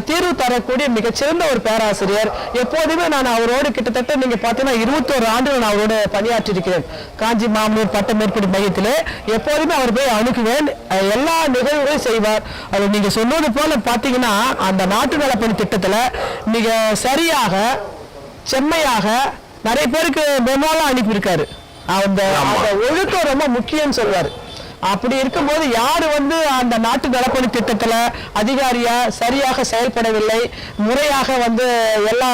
C: தீர்வு தரக்கூடிய மிகச்சிறந்த ஒரு பேராசிரியர். எப்போதுமே நான் அவரோடு கிட்டத்தட்ட நீங்க பாத்தீங்கன்னா 21 ஆண்டு அவரோட பணியாற்றி இருக்கிறேன். காஞ்சி மாமூர் பட்ட மேற்படி மையத்திலே எப்போதுமே அவர் போய் அணுகுவேன். எல்லா நிகழ்வுகளையும் செய்வார். அவர் நீங்க சொன்னது போல பாத்தீங்கன்னா அந்த நாட்டு நலப்பணி திட்டத்துல மிக சரியாக செம்மையாக நிறைய பேருக்கு மெமோலாம் அனுப்பியிருக்காரு. அந்த ஒழுக்கம் ரொம்ப முக்கியம் சொல்வார். அப்படி இருக்கும்போது யாரு வந்து அந்த நாட்டு நலப்பணி திட்டத்துல அதிகாரியா சரியாக செயல்படவில்லை, முறையாக வந்து எல்லா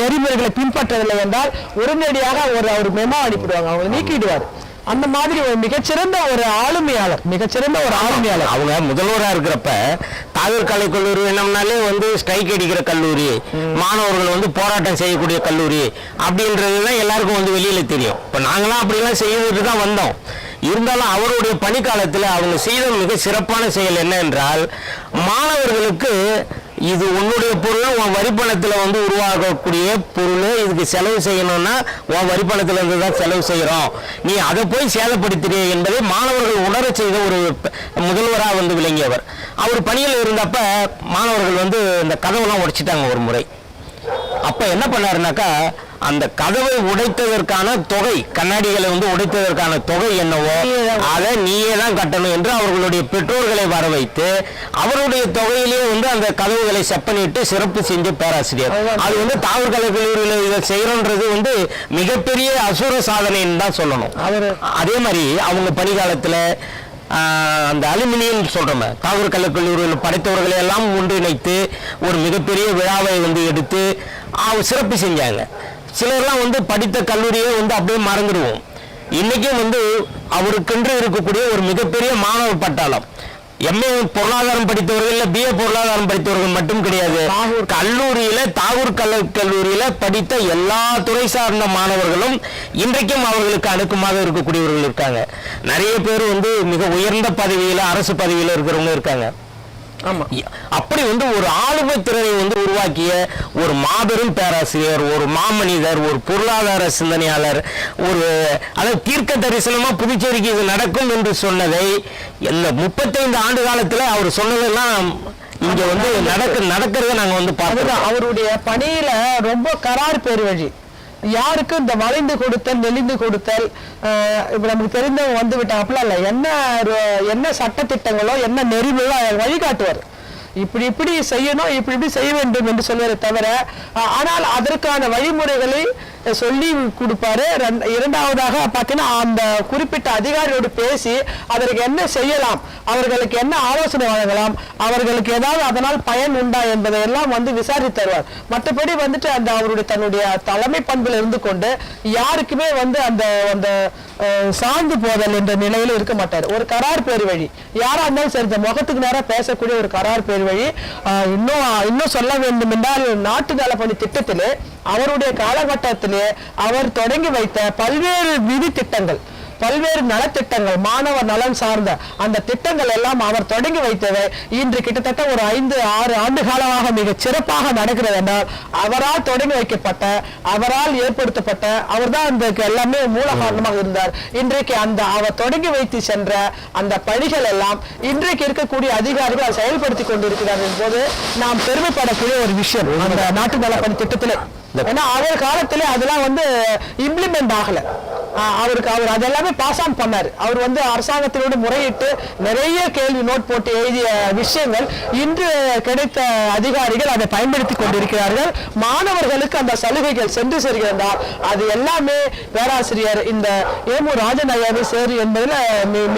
C: நெறிமுறைகளை பின்பற்றவில்லை என்றால் உடனடியாக ஒரு மெமோ அனுப்பிடுவாங்க, அவங்க நீக்கிடுவார். அந்த மாதிரி ஒரு மிகச்சிறந்த ஒரு ஆளுமையாளர்,
B: அவங்க முதல்வராக இருக்கிறப்ப தாகூர் கலை கல்லூரி என்னம்னாலே வந்து ஸ்ட்ரைக் அடிக்கிற கல்லூரி, மாணவர்கள் வந்து போராட்டம் செய்யக்கூடிய கல்லூரி அப்படின்றதுதான் எல்லாருக்கும் வந்து வெளியில தெரியும். இப்ப நாங்களாம் அப்படிலாம் செய்துட்டு தான் வந்தோம். இருந்தாலும் அவருடைய பணிக்காலத்தில் அவங்க செய்த மிக சிறப்பான செயல் என்ன என்றால், மாணவர்களுக்கு இது உன்னுடைய பொருள், உன் வரிப்பணத்தில் வந்து உருவாகக்கூடிய பொருள், இதுக்கு செலவு செய்யணும்னா உன் வரிப்பணத்தில் இருந்து தான் செலவு செய்கிறோம், நீ அதை போய் சேதப்படுத்துறே என்பதை மாணவர்கள் உணர செய்த ஒரு முதல்வராக வந்து விளங்கியவர். அவர் பணியில் இருந்தப்ப மாணவர்கள் வந்து இந்த கதவெல்லாம் உடைச்சிட்டாங்க ஒரு முறை. அப்ப என்ன பண்ணாருனாக்கா அந்த கதவை உடைத்ததற்கான தொகை, கண்ணாடிகளை வந்து உடைத்ததற்கான தொகை என்னவோ அதை நீயே தான் கட்டணும் என்று அவர்களுடைய பெற்றோர்களை வர வைத்து அவருடைய தொகையிலேயே வந்து அந்த கதவுகளை செப்பனிட்டு சிறப்பு செஞ்ச பேராசிரியர். அது வந்து தாவூர் கலை கல்லூரியில் இதை செய்யறோன்றது வந்து மிகப்பெரிய அசுர சாதனைன்னு தான் சொல்லணும். அதே மாதிரி அவங்க பணிகாலத்துல அந்த அலுமினியம் சொல்றோம், தாவூர் கலை கல்லூரியில் படைத்தவர்களை எல்லாம் ஒன்றிணைத்து ஒரு மிகப்பெரிய விழாவை வந்து எடுத்து சிறப்பு செஞ்சாங்க. சிலர்லாம் வந்து படித்த கல்லூரியை வந்து அப்படியே மறந்துடுவோம். இன்னைக்கும் வந்து அவருக்கென்று இருக்கக்கூடிய ஒரு மிகப்பெரிய மாணவர் பட்டாளம். எம்ஏ பொருளாதாரம் படித்தவர்கள் இல்லை, பிஏ பொருளாதாரம் படித்தவர்கள் மட்டும் கிடையாது. தாகூர் கல்லூரியில படித்த எல்லா துறை சார்ந்த மாணவர்களும் இன்றைக்கும் அவர்களுக்கு அணுக்கமாக இருக்கக்கூடியவர்கள் இருக்காங்க. நிறைய பேர் வந்து மிக உயர்ந்த பதவியில, அரசு பதவியில இருக்கிறவங்க இருக்காங்க. அப்படி வந்து ஒரு ஆளுமை திறனை வந்து உருவாக்கிய ஒரு மாபெரும் பேராசிரியர், ஒரு மாமனிதர், ஒரு பொருளாதார சிந்தனையாளர், ஒரு அதாவது தீர்க்க தரிசனமா புதுச்சேரிக்கு இது நடக்கும் என்று சொன்னதை இந்த 35 ஆண்டு காலத்துல அவர் சொன்னதெல்லாம் இங்க வந்து நடக்கிறத நாங்க வந்து பார்த்தோம்.
C: அவருடைய பணியில ரொம்ப கரார் பேர் வழி. யாருக்கும் இந்த வளைந்து கொடுத்தல், நெளிந்து கொடுத்தல், இப்ப நமக்கு தெரிந்தவங்க வந்து விட்டாப்ல இல்ல, என்ன சட்ட திட்டங்களோ என்ன நெறிமுறைகளோ வழிகாட்டுவார். இப்படி செய்யணும், இப்படி செய்ய வேண்டும் என்று சொல்வதை தவிர, ஆனால் அதற்கான வழிமுறைகளை சொல்லி கொடுப்பாரு. இரண்டாவதாக பார்த்தீங்கன்னா அந்த குறிப்பிட்ட அதிகாரியோடு பேசி அதற்கு என்ன செய்யலாம், அவர்களுக்கு என்ன ஆலோசனை வழங்கலாம், அவர்களுக்கு ஏதாவது அதனால் பயன் உண்டா என்பதை எல்லாம் வந்து விசாரித்து தருவார். மற்றபடி வந்துட்டு அந்த அவருடைய தன்னுடைய தலைமை பண்பில் இருந்து கொண்டு யாருக்குமே வந்து அந்த அந்த சார்ந்து போதல் என்ற நிலையில இருக்க மாட்டார். ஒரு கரார் பேர் வழி, யாரா இருந்தாலும் சரி முகத்துக்கு நேரம் பேசக்கூடிய ஒரு கரார் பேர் வழி. இன்னும் சொல்ல வேண்டும் என்றால் நாட்டு நலப்பணி திட்டத்திலே அவருடைய காலகட்டத்திலே அவர் தொடங்கி வைத்த பல்வேறு விதி திட்டங்கள், பல்வேறு நலத்திட்டங்கள், மாணவர் நலன் சார்ந்த அந்த திட்டங்கள் எல்லாம் அவர் தொடங்கி வைத்தவை இன்று கிட்டத்தட்ட ஒரு 5-6 ஆண்டு காலமாக மிக சிறப்பாக நடக்கிறது என்றால் அவரால் தொடங்கி வைக்கப்பட்ட, அவரால் ஏற்படுத்தப்பட்ட, அவர் தான் அந்த எல்லாமே மூல காரணமாக இருந்தார். இன்றைக்கு அந்த அவர் தொடங்கி வைத்து சென்ற அந்த பணிகள் எல்லாம் இன்றைக்கு இருக்கக்கூடிய அதிகாரிகள் செயல்படுத்தி கொண்டிருக்கிறார்கள் என்பது நாம் பெருமைப்படக்கூடிய ஒரு விஷயம் அந்த நாட்டு நலப்பணி திட்டத்திலே. ஏன்னா அவர் காலத்திலே அதெல்லாம் வந்து இம்ப்ளிமெண்ட் ஆகல. அவர் அதெல்லாமே பாஸ் ஆன் பண்ணாரு. அவர் வந்து அரசாங்கத்தினோடு முறையிட்டு நிறைய கேள்வி நோட் போட்டு எழுதிய விஷயங்கள் இன்று கிடைத்த அதிகாரிகள் அதை பயன்படுத்தி கொண்டிருக்கிறார்கள். மாணவர்களுக்கு அந்த சலுகைகள் சென்று சேர்கிறார். அது எல்லாமே பேராசிரியர் இந்த ஏமு ராஜன் ஐயாவை சேரு என்பதில்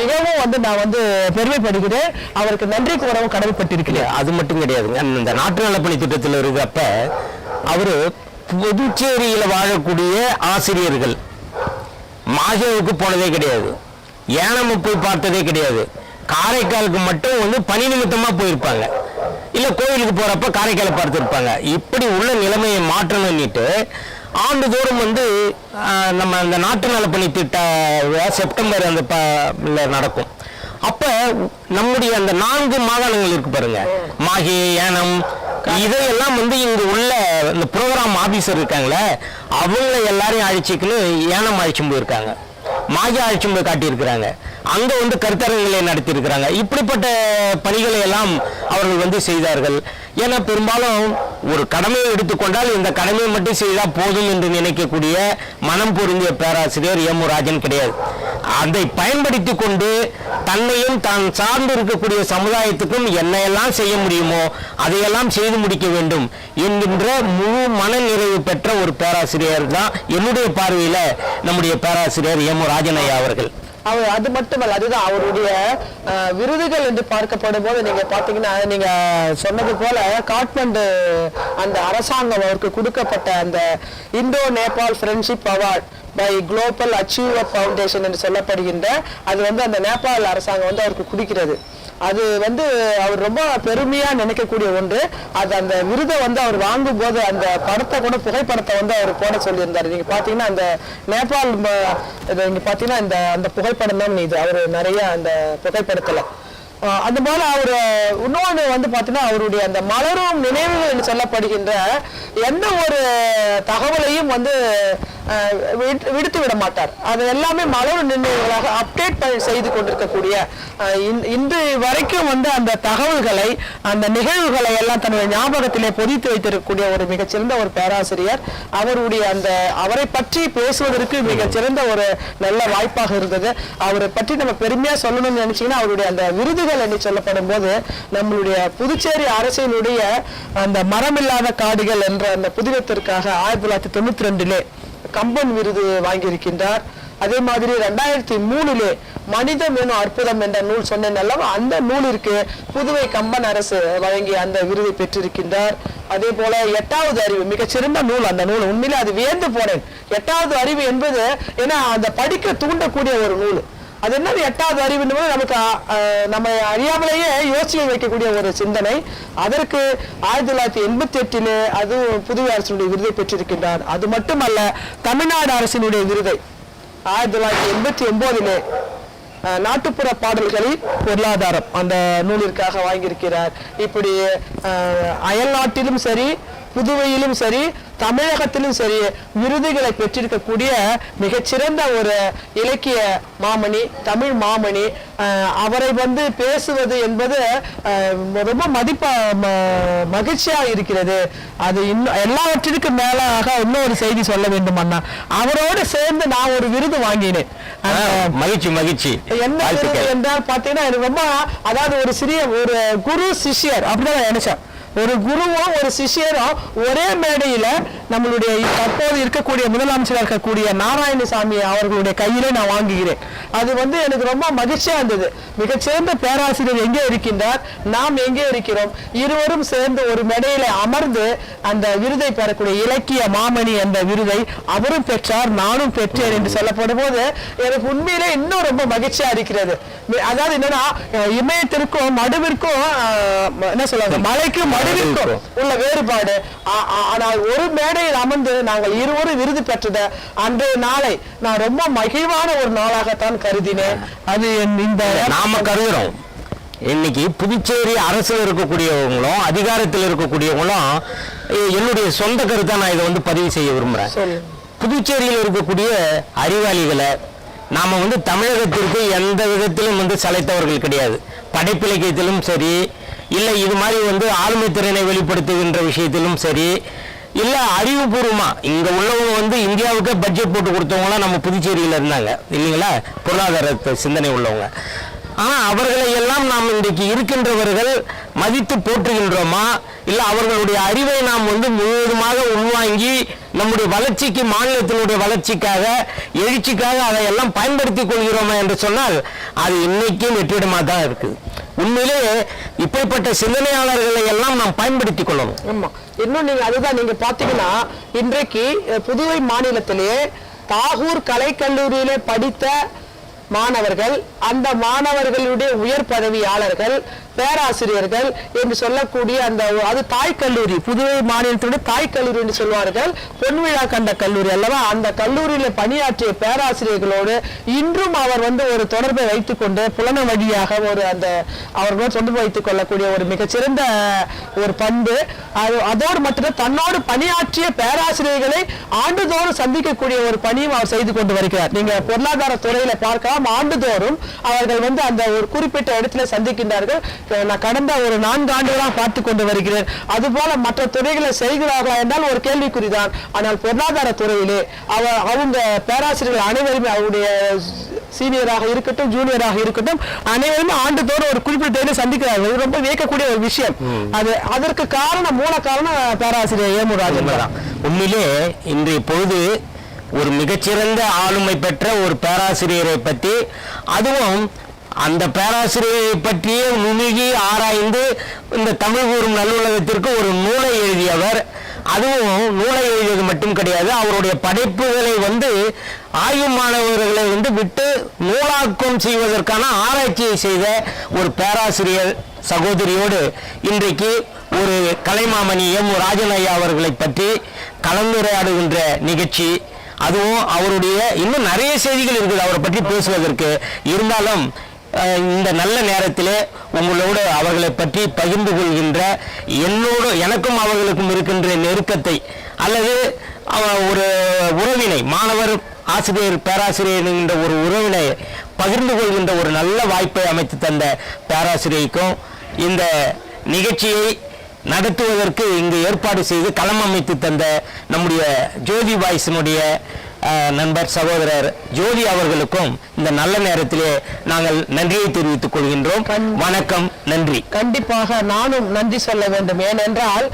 C: மிகவும் வந்து நான் வந்து பெருமைப்படுகிறேன். அவருக்கு நன்றி கூறவும் கடமைப்பட்டிருக்கிறேன்.
B: அது மட்டும் கிடையாதுங்க, இந்த நாட்டு நலப்பணி திட்டத்தில் இருக்கப்ப அவரு புதுச்சேரியில வாழக்கூடிய ஆசிரியர்கள் மாஹேவுக்கு போனதே கிடையாது, ஏனம போய் பார்த்ததே கிடையாது. காரைக்காலுக்கு மட்டும் வந்து பணி நிமித்தமா போயிருப்பாங்க, இல்ல கோயிலுக்கு போறப்ப காரைக்காலை பார்த்துருப்பாங்க. இப்படி உள்ள நிலைமையை மாற்றணும்னுட்டு ஆண்டுதோறும் வந்து நம்ம அந்த நாட்டு நலப்பணி திட்ட செப்டம்பர் அந்த நடக்கும். அப்ப நம்முடைய அந்த 4 மாகாணங்கள் இருக்கு பாருங்க, மாஹே, ஏனம், இதையெல்லாம் வந்து இங்க உள்ள இந்த ப்ரோக்ராம் ஆபீசர் இருக்காங்களே அவங்கள எல்லாரையும் அழைச்சிக்கன்னு ஏனம் அழைச்சும் போயிருக்காங்க, மாஹே அழைச்சும் போய் காட்டியிருக்கிறாங்க, அங்க வந்து கருத்தரங்களை நடத்தி இருக்கிறாங்க. இப்படிப்பட்ட பணிகளை எல்லாம் அவர்கள் வந்து செய்தார்கள். ஏன்னா பெரும்பாலும் ஒரு கடமையை எடுத்துக்கொண்டால் இந்த கடமையை மட்டும் செய்தால் போதும் என்று நினைக்கக்கூடிய மனம் பொருந்திய பேராசிரியர் ஏமு ராஜன் கிடையாது. அதை பயன்படுத்தி கொண்டு தன்னையும் தான் சார்ந்து இருக்கக்கூடிய சமுதாயத்துக்கும் என்னையெல்லாம் செய்ய முடியுமோ அதையெல்லாம் செய்து முடிக்க வேண்டும் என்கின்ற முழு மன நிறைவு பெற்ற ஒரு பேராசிரியர் தான் என்னுடைய பார்வையில நம்முடைய பேராசிரியர் ஏமு ராஜன் ஐயா அவர்கள்.
C: அவர் அது மட்டுமல்ல, அதுதான் அவருடைய விருதுகள் என்று பார்க்கப்படும் போது நீங்க பாத்தீங்கன்னா, நீங்க சொன்னது போல காட்மண்டு அந்த அரசாங்கம் அவருக்கு கொடுக்கப்பட்ட அந்த Indo Nepal friendship award by global achiever foundation என்று சொல்லப்படுகின்ற அது வந்து அந்த நேபாள் அரசாங்கம் வந்து அவருக்கு கொடுக்கிறது. அது வந்து அவர் ரொம்ப பெருமையா நினைக்கக்கூடிய ஒன்று. அது அந்த விருதை வந்து அவர் வாங்கும் போது அந்த படத்தை கூட புகைப்படத்தை வந்து அவர் போட சொல்லியிருந்தாரு. நீங்க பாத்தீங்கன்னா அந்த நேபாள் நீங்க பாத்தீங்கன்னா இந்த அந்த புகைப்படம் தான் இது அவர் நிறைய அந்த புகைப்படத்துல அந்த போல அவர் இன்னொன்று வந்து பாத்தீங்கன்னா அவருடைய அந்த மலரும் நினைவுகள் சொல்லப்படுகின்ற எந்த ஒரு தகவலையும் வந்து விடுத்து விட மாட்டார். அது எல்லாமே மலர் நிர்ணயங்களாக அப்டேட் செய்து கொண்டிருக்கக்கூடிய இன்று வரைக்கும் வந்து அந்த தகவல்களை அந்த நிகழ்வுகளை எல்லாம் தன்னுடைய ஞாபகத்திலே பொதித்து வைத்திருக்கக்கூடிய ஒரு மிகச்சிறந்த ஒரு பேராசிரியர். அவருடைய அவரை பற்றி பேசுவதற்கு மிகச்சிறந்த ஒரு நல்ல வாய்ப்பாக இருந்தது. அவரை பற்றி நம்ம பெருமையா சொல்லணும்னு நினைச்சீங்கன்னா அவருடைய அந்த விருதுகள் என்று சொல்லப்படும் போது நம்மளுடைய புதுச்சேரி அரசினுடைய அந்த மரமில்லாத காடுகள் என்ற அந்த புதினத்திற்காக 1992 கம்பன் விருது வாங்கியிருக்கின்றார். அதே மாதிரி 2003 மனிதம் எனும் அற்புதம் என்ற நூல் சொன்னேன் அல்லவா, அந்த நூலிற்கு புதுவை கம்பன் அரசு வழங்கி அந்த விருதை பெற்றிருக்கின்றார். அதே போல 8வது அறிவு மிகச்சிறந்த நூல். அந்த நூல் உண்மையிலே அது வியந்து போனேன். 8வது அறிவு என்பது ஏன்னா அந்த படிக்க தூண்டக்கூடிய ஒரு நூல். அது என்னது 8வது அறிவு நமக்கு நம்ம அறியாமலேயே யோசிக்க வைக்கக்கூடிய ஒரு சிந்தனை. அதற்கு 1988 அதுவும் புதுவை அரசினுடைய விருதை பெற்றிருக்கின்றார். அது மட்டுமல்ல, தமிழ்நாடு அரசினுடைய விருதை 1989 நாட்டுப்புற பாடல்களில் பொருளாதாரம் அந்த நூலிற்காக வாங்கியிருக்கிறார். இப்படி அயல் நாட்டிலும் சரி, புதுவையிலும் சரி, தமிழகத்திலும் சரி விருதுகளை பெற்றிருக்கக்கூடிய மிகச்சிறந்த ஒரு இலக்கிய மாமணி, தமிழ் மாமணி. அவரை வந்து பேசுவது என்பது ரொம்ப மகிழ்ச்சியா இருக்கிறது. அது இன்னும் எல்லாவற்றிற்கும் மேலாக இன்னொரு செய்தி சொல்ல வேண்டும் அண்ணா, அவரோடு சேர்ந்து நான் ஒரு விருது வாங்கினேன்.
B: மகிழ்ச்சி.
C: என்ன விருது என்றால் பாத்தீங்கன்னா எனக்கு ரொம்ப, அதாவது ஒரு சிறிய ஒரு குரு சிஷ்யர் அப்படிதான் நினைச்சேன். ஒரு குருவும் ஒரு சிஷியரும் ஒரே மேடையில நம்மளுடைய தற்போது இருக்கக்கூடிய முதலமைச்சராக இருக்கக்கூடிய நாராயணசாமி அவர்களுடைய கையிலே நான் வாங்குகிறேன். அது வந்து எனக்கு ரொம்ப மகிழ்ச்சியா இருந்தது. மிகச்சிறந்த பேராசிரியர் எங்கே இருக்கின்றார், நாம் எங்கே இருக்கிறோம், இருவரும் சேர்ந்து ஒரு மேடையில அமர்ந்து அந்த விருதை பெறக்கூடிய இலக்கிய மாமணி என்ற விருதை அவரும் பெற்றார், நானும் பெற்றேன் என்று சொல்லப்படும் போது எனக்கு உண்மையிலே இன்னும் ரொம்ப மகிழ்ச்சியா இருக்கிறது. அதாவது என்னன்னா, இமயத்திற்கும் மடுவிற்கும் என்ன சொல்றாங்க, மலைக்கும் மடுவிற்கும் உள்ள வேறுபாடு. ஆனால் ஒரு மேடையில் அமர்ந்து நாங்கள் இருவரும் விருது பெற்றது அன்றைய நாளை நான் ரொம்ப மகிழ்வான ஒரு நாளாகத்தான் கருதினேன். அது இந்த
B: நாம கருதுறோம். இன்னைக்கு புதுச்சேரி அரசில் இருக்கக்கூடியவங்களும் அதிகாரத்தில் இருக்கக்கூடியவங்களும் என்னுடைய சொந்த கருத்தை நான் இதை வந்து பதிவு செய்ய விரும்புறேன். புதுச்சேரியில் இருக்கக்கூடிய அறிவாளிகளை நாம வந்து தமிழகத்திற்கு எந்த விதத்திலும் வந்து சளைத்தவர்கள் கிடையாது. படைப்பிலக்கியத்திலும் சரி, இல்லை இது மாதிரி வந்து ஆளுமை திறனை வெளிப்படுத்துகின்ற விஷயத்திலும் சரி, இல்லை அறிவுபூர்வமா இங்க உள்ளவங்க வந்து இந்தியாவுக்கு பட்ஜெட் போட்டு கொடுத்தவங்களாம் நம்ம புதுச்சேரியில இருந்தாங்க இல்லைங்களா, பொருளாதார சிந்தனை உள்ளவங்க. ஆனா அவர்களை எல்லாம் நாம் இன்றைக்கு இருக்கின்றவர்கள் மதித்து போற்றுகின்றோமா, இல்லை அவர்களுடைய அறிவை நாம் வந்து முழுவதுமாக உள்வாங்கி நம்முடைய வளர்ச்சிக்கு, மாநிலத்தினுடைய வளர்ச்சிக்காக, எழுச்சிக்காக அதையெல்லாம் பயன்படுத்திக் கொள்கிறோமா என்று சொன்னால் அது இன்னைக்கும் வெற்றிடமாக தான் இருக்குது. உண்மையிலே இப்படிப்பட்ட சிந்தனையாளர்களை எல்லாம் நாம் பயன்படுத்திக் கொள்ளணும்.
C: ஆமா, இன்னும் நீங்க அதுதான் நீங்க பாத்தீங்கன்னா இன்றைக்கு புதுவை மாநிலத்திலே தாகூர் கலைக்கல்லூரியிலே படித்த மாணவர்கள், அந்த மாணவர்களுடைய உயர் பதவியாளர்கள், பேராசிரியர்கள் என்று சொல்லக்கூடிய அந்த அது தாய் கல்லூரி, புதுவை மாநிலத்துடைய தாய் கல்லூரி என்று சொல்வார்கள், பொன்விழா கண்ட கல்லூரி அல்லவா. அந்த கல்லூரியில பணியாற்றிய பேராசிரியர்களோடு இன்றும் அவர் வந்து ஒரு தொடர்பை வைத்துக் கொண்டு புலன வழியாக ஒரு அந்த அவர்களோடு தொடர்பு வைத்துக் கொள்ளக்கூடிய ஒரு மிகச்சிறந்த ஒரு பண்பு. அதோடு மட்டும் தன்னோடு பணியாற்றிய பேராசிரியர்களை ஆண்டுதோறும் சந்திக்கக்கூடிய ஒரு பணியும் அவர் செய்து கொண்டு வருகிறார். நீங்க பொருளாதார துறையில பார்க்கலாம், ஆண்டுதோறும் அவர்கள் வந்து அந்த ஒரு குறிப்பிட்ட இடத்துல சந்திக்கின்றார்கள். நான் கடந்த ஒரு 4 ஆண்டுகளாக பார்த்து கொண்டு வருகிறேன். அதுபோல மற்ற துறைகளை செய்கிறார்களா என்றால் ஒரு கேள்விக்குறிதான். ஆனால் பொருளாதார துறையிலே அவங்க பேராசிரியர்கள் அனைவருமே அவருடைய சீனியராக இருக்கட்டும், ஜூனியராக இருக்கட்டும், அனைவருமே ஆண்டுதோறும் ஒரு குறிப்பிட்ட சந்திக்கிறார்கள். ரொம்ப வியக்கக்கூடிய ஒரு விஷயம். அதற்கு காரணம், மூல காரணம் பேராசிரியர் ஏமு ராஜன் தான்.
B: உண்மையிலே இன்றைய பொழுது ஒரு மிகச்சிறந்த ஆளுமை பெற்ற ஒரு பேராசிரியரை பற்றி, அதுவும் அந்த பேராசிரியரை பற்றியே நுணுகி ஆராய்ந்து இந்த தமிழ் கூறும் நல்லுலகத்திற்கு ஒரு நூலை எழுதியவர். அதுவும் நூலை எழுதியது மட்டும் கிடையாது, அவருடைய படைப்புகளை வந்து ஆய்வு மாணவர்களை வந்து விட்டு நூலாக்கம் செய்வதற்கான ஆராய்ச்சியை செய்த ஒரு பேராசிரியர் சகோதரியோடு இன்றைக்கு ஒரு கலைமாமணி ஏமு ராஜன் ஐயா அவர்களை பற்றி கலந்துரையாடுகின்ற நிகழ்ச்சி. அதுவும் அவருடைய இன்னும் நிறைய செய்திகள் இருக்குது அவரை பற்றி பேசுவதற்கு. இருந்தாலும் இந்த நல்ல நேரத்தில் உங்களோடு அவர்களை பற்றி பகிர்ந்து கொள்கின்ற எனக்கும் அவர்களுக்கும் இருக்கின்ற நெருக்கத்தை அல்லது ஒரு உறவினை மாணவர் ஆசிரியர் பேராசிரியர் என்கின்ற ஒரு உறவினை பகிர்ந்து கொள்கின்ற ஒரு நல்ல வாய்ப்பை அமைத்து தந்த பேராசிரியருக்கும் இந்த நிகழ்ச்சியை நடத்துவதற்கு இங்கு ஏற்பாடு செய்து களம் அமைத்து தந்த நம்முடைய ஜோதி வாய்ஸினுடைய நண்பர் சகோதரர் ஜோதி அவர்களுக்கும் இந்த நல்ல நேரத்திலே நாங்கள் நன்றியை தெரிவித்துக் கொள்கின்றோம். வணக்கம், நன்றி.
C: கண்டிப்பாக நானும் நன்றி சொல்ல வேண்டும். ஏனென்றால்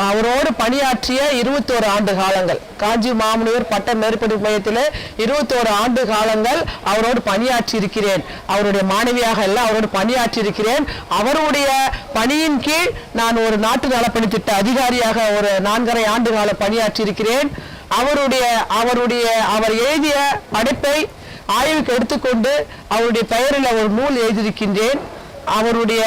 C: அவரோடு பணியாற்றிய 21 ஆண்டு காலங்கள், காஞ்சி மாமுனிவர் பட்ட மேற்படிப்பு மையத்தில் 21 ஆண்டு காலங்கள் அவரோடு பணியாற்றி இருக்கிறேன். அவருடைய மாணவியாக எல்லாம் அவரோடு பணியாற்றி இருக்கிறேன். அவருடைய பணியின் கீழ் நான் ஒரு நாட்டு நலப்பணி திட்ட அதிகாரியாக ஒரு 4.5 ஆண்டு காலம் பணியாற்றி இருக்கிறேன். அவர் எழுதிய படைப்பை ஆய்வுக்கு எடுத்துக்கொண்டு அவருடைய பெயரில் ஒரு நூல் எழுதியிருக்கின்றேன். அவருடைய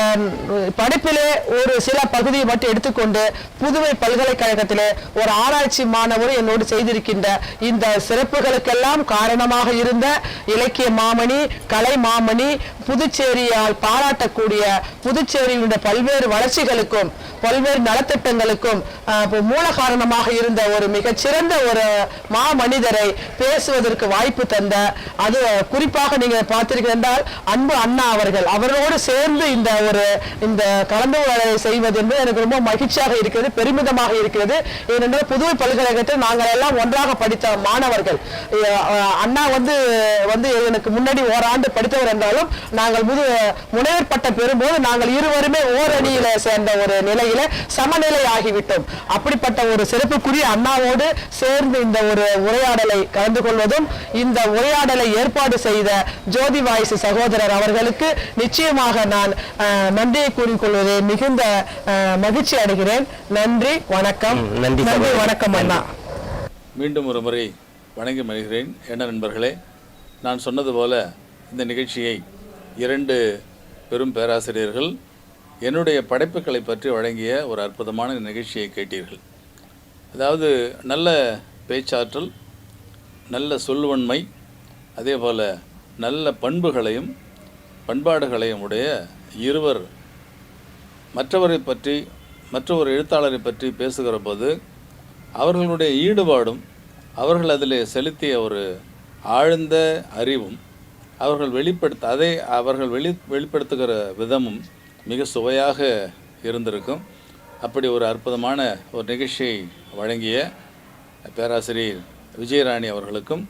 C: படைப்பிலே ஒரு சில பகுதியை மட்டும் எடுத்துக்கொண்டு புதுவை பல்கலைக்கழகத்திலே ஒரு ஆராய்ச்சி மாணவர் என்னோடு செய்திருக்கின்ற இந்த சிறப்புகளுக்கெல்லாம் காரணமாக இருந்த இலக்கிய மாமணி, கலை மாமணி, புதுச்சேரியால் பாராட்டக்கூடிய புதுச்சேரியுடைய பல்வேறு வளர்ச்சிகளுக்கும் பல்வேறு நலத்திட்டங்களுக்கும் மூல காரணமாக இருந்த ஒரு மிகச்சிறந்த ஒரு மாமனிதரை பேசுவதற்கு வாய்ப்பு தந்த, அது குறிப்பாக நீங்க பார்த்திருக்கிறால் அன்பு அண்ணா அவர்களோடு சேர்ந்து இந்த கலந்துரையாடலை செய்வது என்பது எனக்கு ரொம்ப மகிழ்ச்சியாக இருக்கிறது, பெருமிதமாக இருக்கிறது. ஏனென்றால் புதுவை பல்கலைக்கழகத்தில் நாங்கள் எல்லாம் ஒன்றாக படித்த மாணவர்கள். அண்ணா வந்து எனக்கு முன்னாடி ஓராண்டு படித்தவர் என்றாலும் நாங்கள் முனைவர் பட்டம் பெறும்போது நாங்கள் இருவருமே ஓரணியில சேர்ந்த ஒரு நிலையில சமநிலை ஆகிவிட்டோம். அப்படிப்பட்ட ஒரு சிறப்புக்குரிய அண்ணாவோடு சேர்ந்து இந்த ஒரு உரையாடலை கலந்து கொள்வதும், இந்த உரையாடலை ஏற்பாடு செய்த ஜோதி வாய்ஸ் சகோதரர் அவர்களுக்கு நிச்சயமாக நான் நன்றியை கூறிக்கொள்வதை மிகுந்த மகிழ்ச்சி அடைகிறேன். நன்றி, வணக்கம். நன்றி, வணக்கம் அண்ணா.
A: மீண்டும் ஒரு முறை வணங்கி மகிழ்கிறேன். என்ன நண்பர்களே, நான் சொன்னது போல இந்த நிகழ்ச்சியை 2 பெரும் பேராசிரியர்கள் என்னுடைய படைப்புகளை பற்றி வழங்கிய ஒரு அற்புதமான நிகழ்ச்சியை கேட்டீர்கள். அதாவது நல்ல பேச்சாற்றல், நல்ல சொல்வன்மை, அதே போல் நல்ல பண்புகளையும் பண்பாடுகளையும் உடைய இருவர் மற்ற ஒரு எழுத்தாளரை பற்றி பேசுகிற போது அவர்களுடைய ஈடுபாடும் அவர்கள் அதில் செலுத்திய ஒரு ஆழ்ந்த அறிவும் அவர்கள் வெளிப்படுத்துகிற விதமும் மிக சுவையாக இருந்திருக்கும். அப்படி ஒரு அற்புதமான ஒரு நிகழ்ச்சியை வழங்கிய பேராசிரியர் விஜயராணி அவர்களுக்கும்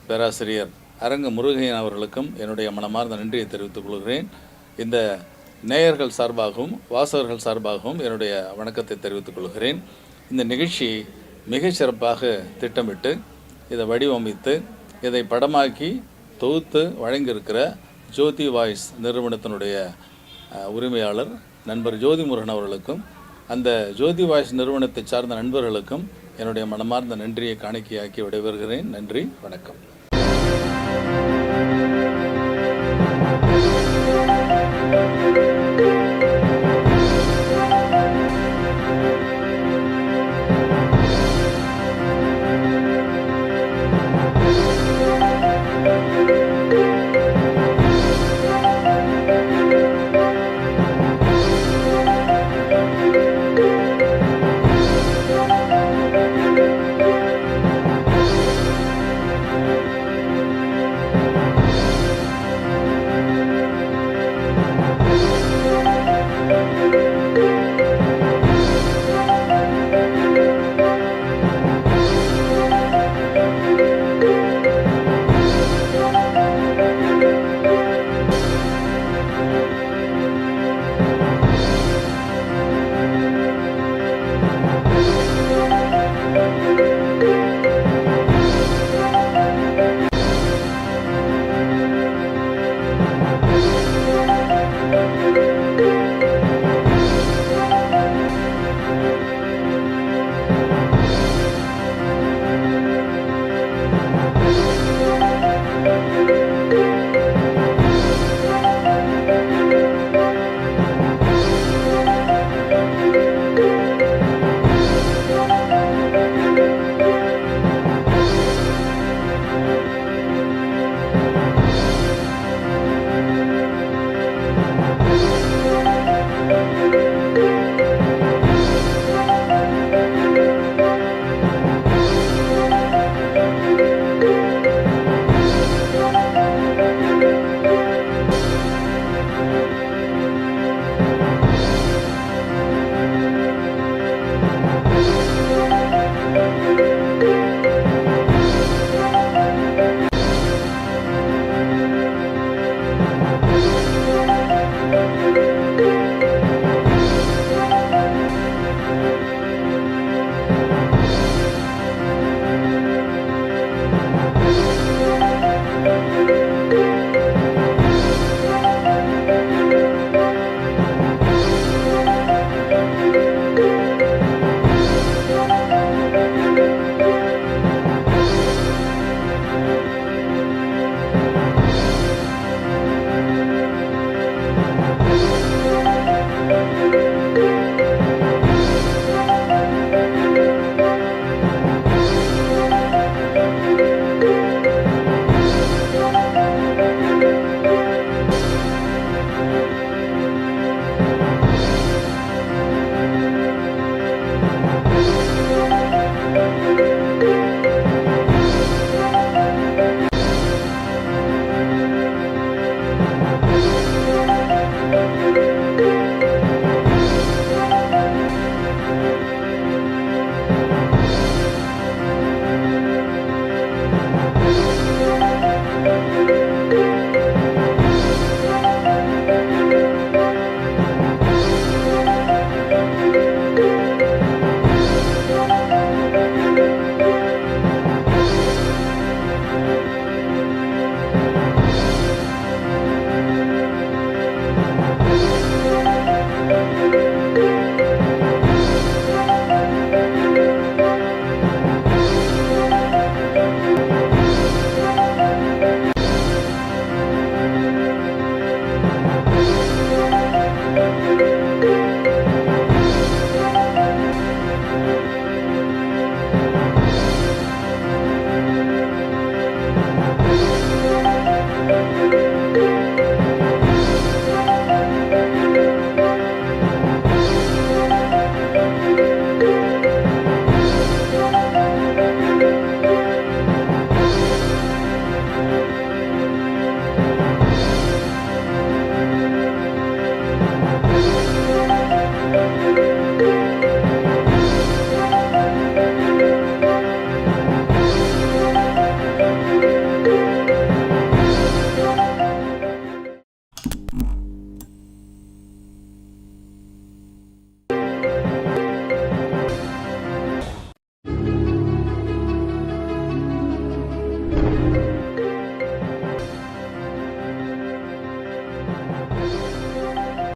A: பேராசிரியர் அரங்க முருகையன் அவர்களுக்கும் என்னுடைய மனமார்ந்த நன்றியை தெரிவித்துக் கொள்கிறேன். இந்த நேயர்கள் சார்பாகவும் வாசகர்கள் சார்பாகவும் என்னுடைய வணக்கத்தை தெரிவித்துக் கொள்கிறேன். இந்த நிகழ்ச்சி மிக சிறப்பாக திட்டமிட்டு இதை வடிவமைத்து இதை படமாக்கி தொகுத்து வழங்கியிருக்கிற ஜோதி வாய்ஸ் நிறுவனத்தினுடைய உரிமையாளர் நண்பர் ஜோதி முருகன் அவர்களுக்கும் அந்த ஜோதி வாய்ஸ் நிறுவனத்தை சார்ந்த நண்பர்களுக்கும் என்னுடைய மனமார்ந்த நன்றியை காணிக்கையாக்கி விடைபெறுகிறேன். நன்றி, வணக்கம்.